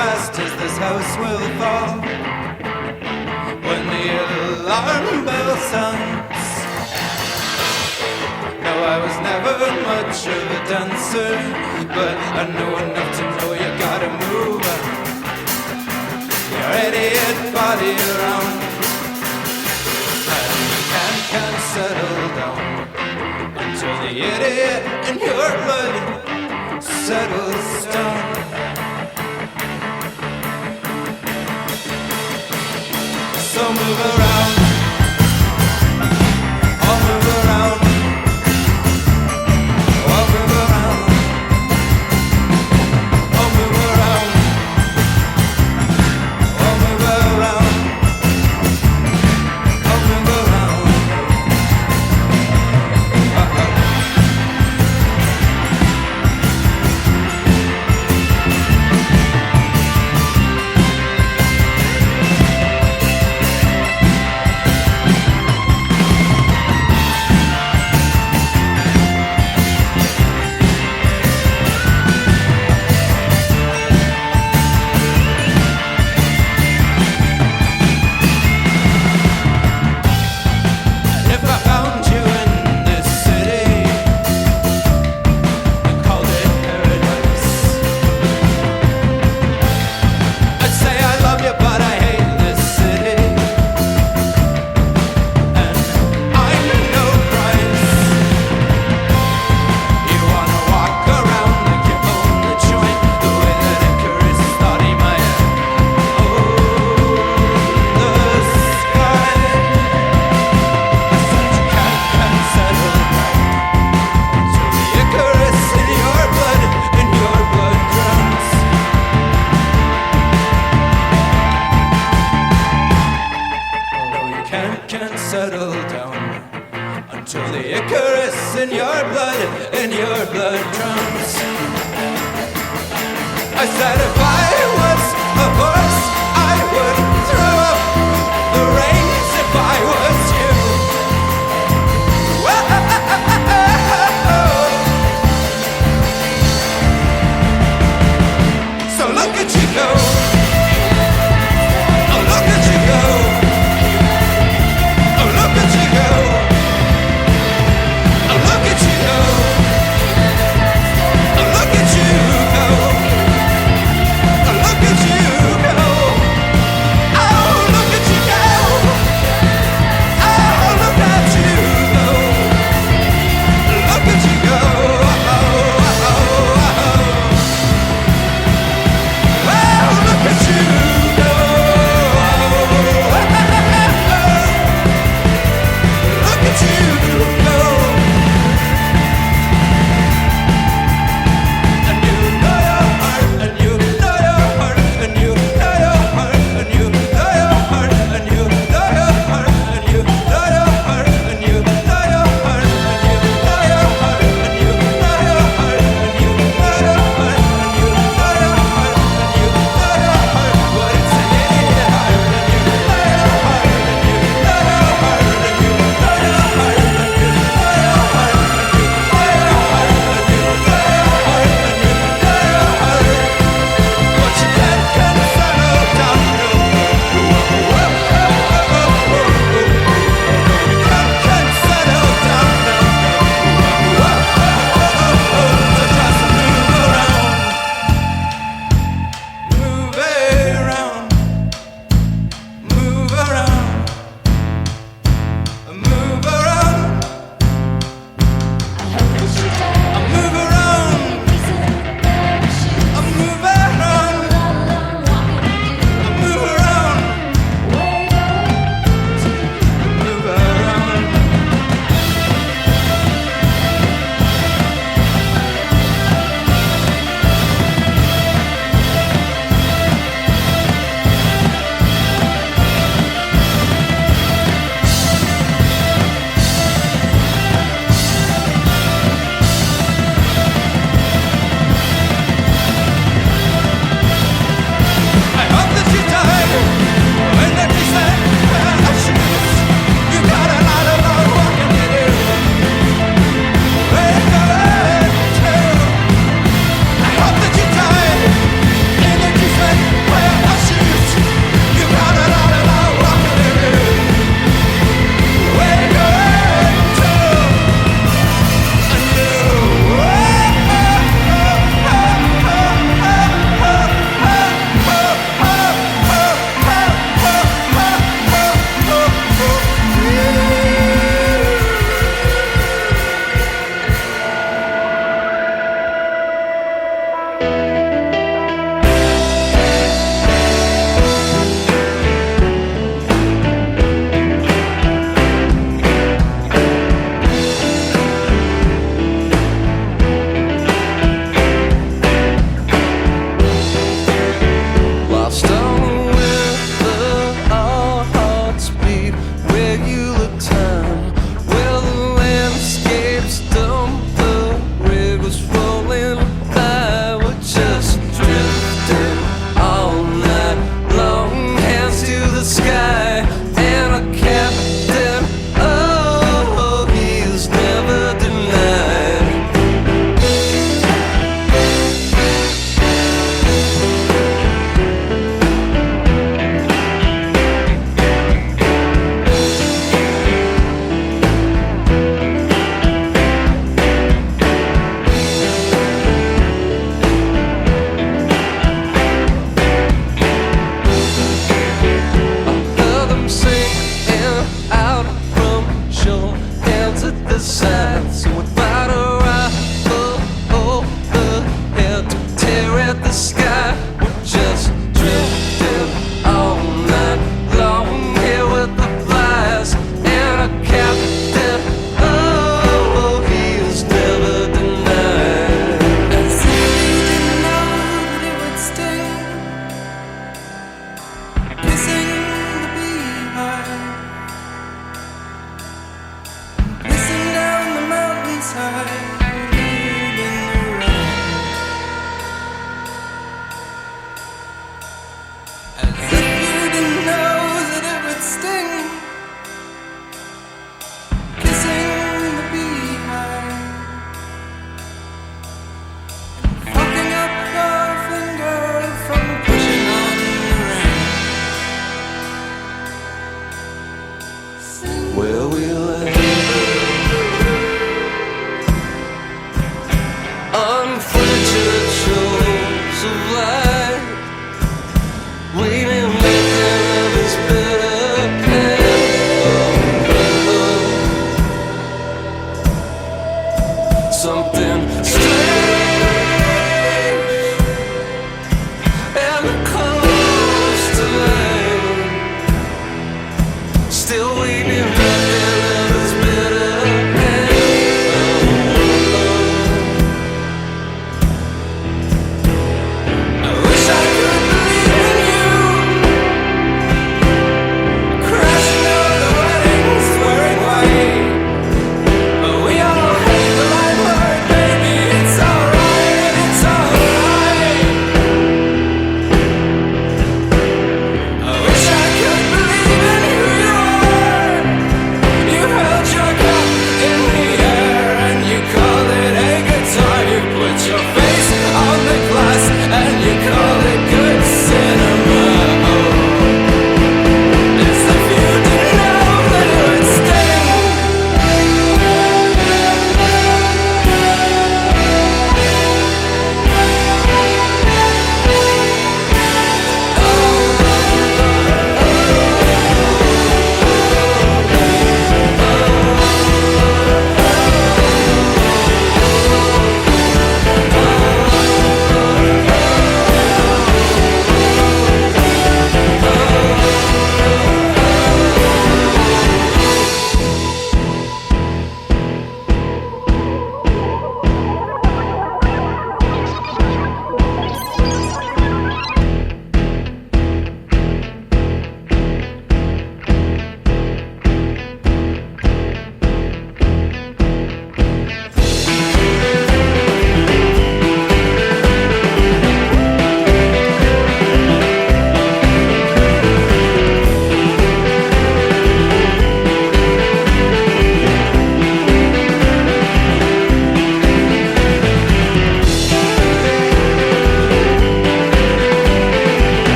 fast as this house will fall. When the alarm bell sounds. No, I was never much of a dancer, but I know enough to know you gotta move your idiot body around. And you can't settle down until the idiot in your blood settles down. So move around, I'll move around, I'll move around, I'll move around, I'll move around, I'll move around. If I found you in this city and called it paradise, I'd say I love you, but I hate this city, and I'm no price. You wanna walk around like you own the joint, the way that Icarus thought he might own the sky. Can't settle down till the Icarus in your blood drowns. No, you can't settle down until the Icarus in your blood drowns. I said if I was a horse, I would throw up the reins if I was you. So look at you go. Oh, look at you go. Oh, look at you go. Oh, look at you go. Oh, look at you go. Oh, look at side. So without a rifle overhead to tear at the sky, we're just drifting all night long here with the flies and a captain. Oh, he is never denied. As if he didn't know that it would sting, kissing the beehive. Listen down the mountains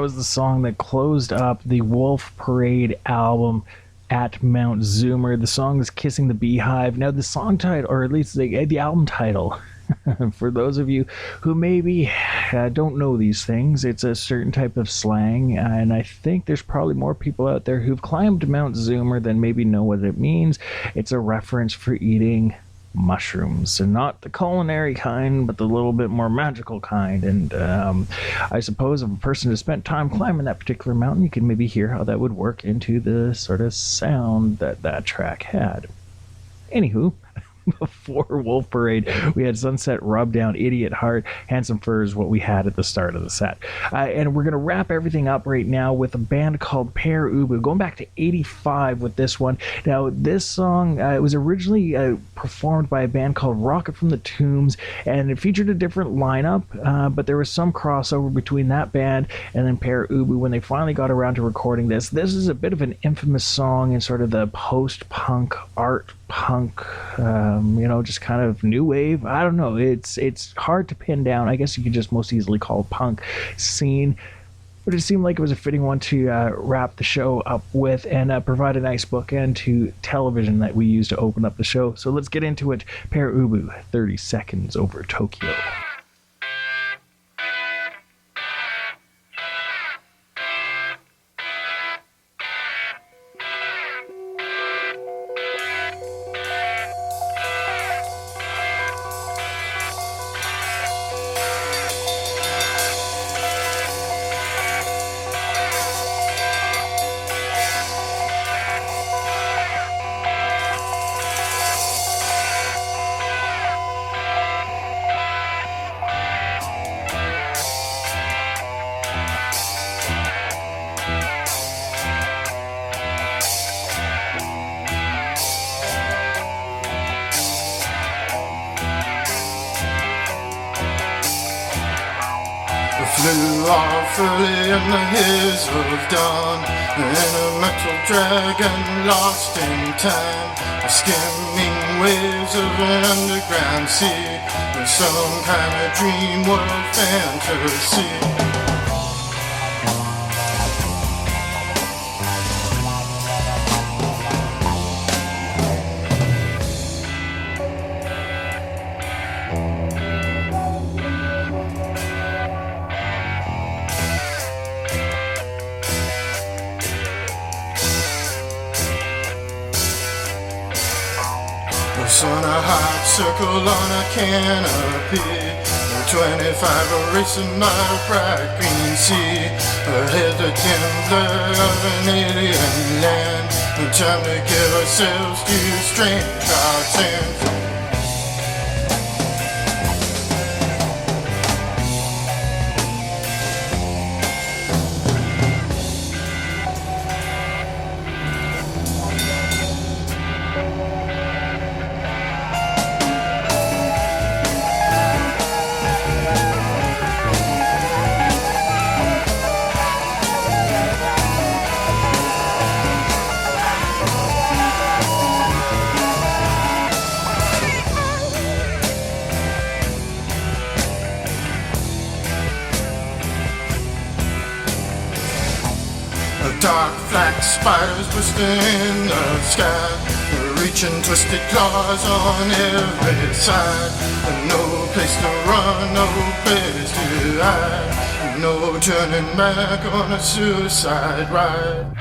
was the song that closed up the Wolf Parade album at Mount Zoomer. The song is Kissing the Beehive. Now, the song title, or at least the album title, for those of you who maybe don't know these things, it's a certain type of slang, and I think there's probably more people out there who've climbed Mount Zoomer than maybe know what it means. It's a reference for eating mushrooms, and not the culinary kind, but the little bit more magical kind. And I suppose if a person has spent time climbing that particular mountain, you can maybe hear how that would work into the sort of sound that that track had. Anywho, before Wolf Parade, we had Sunset, Rub Down, Idiot Heart, Handsome Fur is what we had at the start of the set. And we're going to wrap everything up right now with a band called Pere Ubu, going back to 85 with this one. Now, this song, it was originally performed by a band called Rocket from the Tombs, and it featured a different lineup, but there was some crossover between that band and then Pere Ubu when they finally got around to recording this. This is a bit of an infamous song in sort of the post-punk, art punk, just kind of new wave. I don't know. It's hard to pin down. I guess you could just most easily call it punk scene. But it seemed like it was a fitting one to wrap the show up with and provide a nice bookend to television that we use to open up the show. So let's get into it. Pere Ubu, 30 Seconds Over Tokyo. Flew off early in the haze of dawn, in a metal dragon lost in time, skimming waves of an underground sea, with some kind of dream world fantasy. On a hot circle on a canopy, 25 erasing my bright green sea. Ahead the dim blur of an alien land. No time to give ourselves to strange hearts and dark black spiders twisting in the sky, reaching twisted claws on every side. No place to run, no place to hide, no turning back on a suicide ride.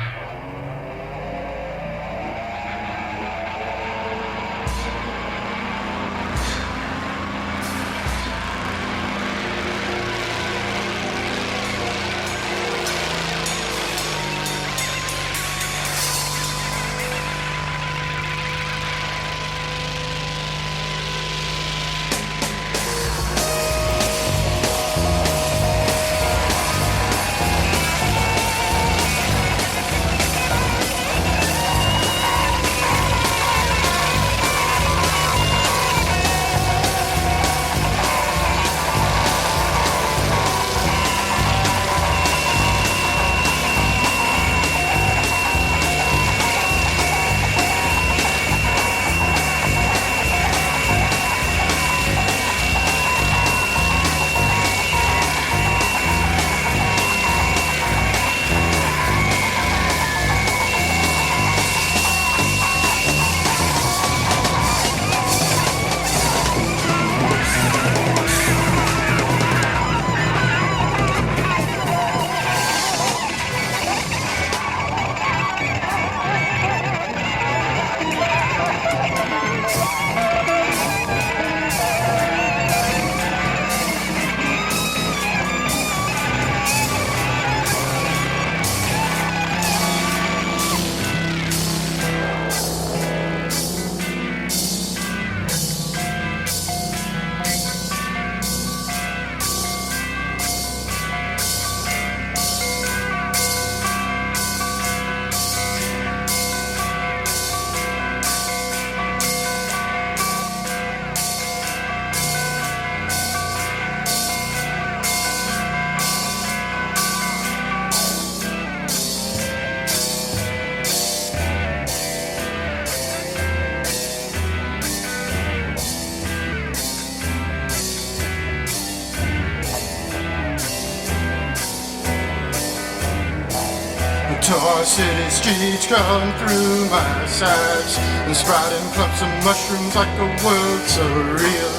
city streets crawling through my sides and sprouting clumps of mushrooms like a world surreal.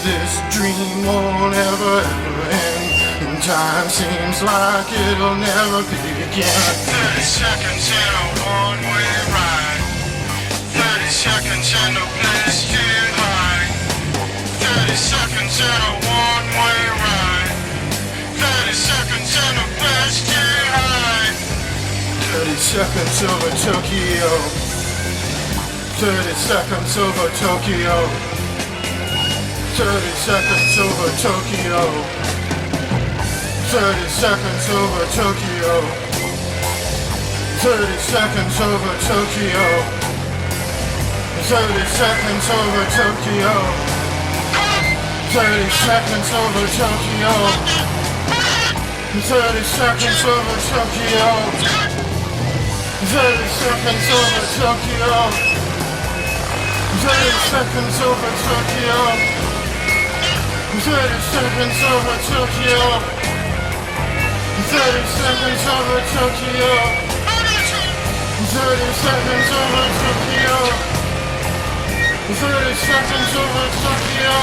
This dream won't ever end, and time seems like it'll never begin. 30 seconds in a one-way ride, 30 seconds in a place to hide, 30 seconds in a one-way ride, 30 seconds in a place to hide, 30 seconds over Tokyo, 30 seconds over Tokyo, 30 seconds over Tokyo, 30 seconds over Tokyo, 30 seconds over Tokyo, 30 seconds over Tokyo, 30 seconds over Tokyo, 30 seconds over Tokyo, 30 seconds over Tokyo, 30 seconds over Tokyo, 30 seconds over Tokyo, 30 seconds over Tokyo, 30 seconds over Tokyo, 30 seconds over Tokyo.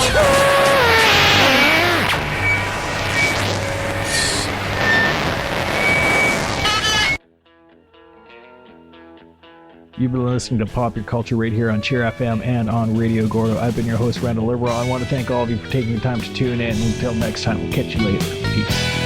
You've been listening to Pop Your Culture right here on Cheer FM and on Radio Gordo. I've been your host, Randall Liberal. I want to thank all of you for taking the time to tune in. Until next time, we'll catch you later. Peace.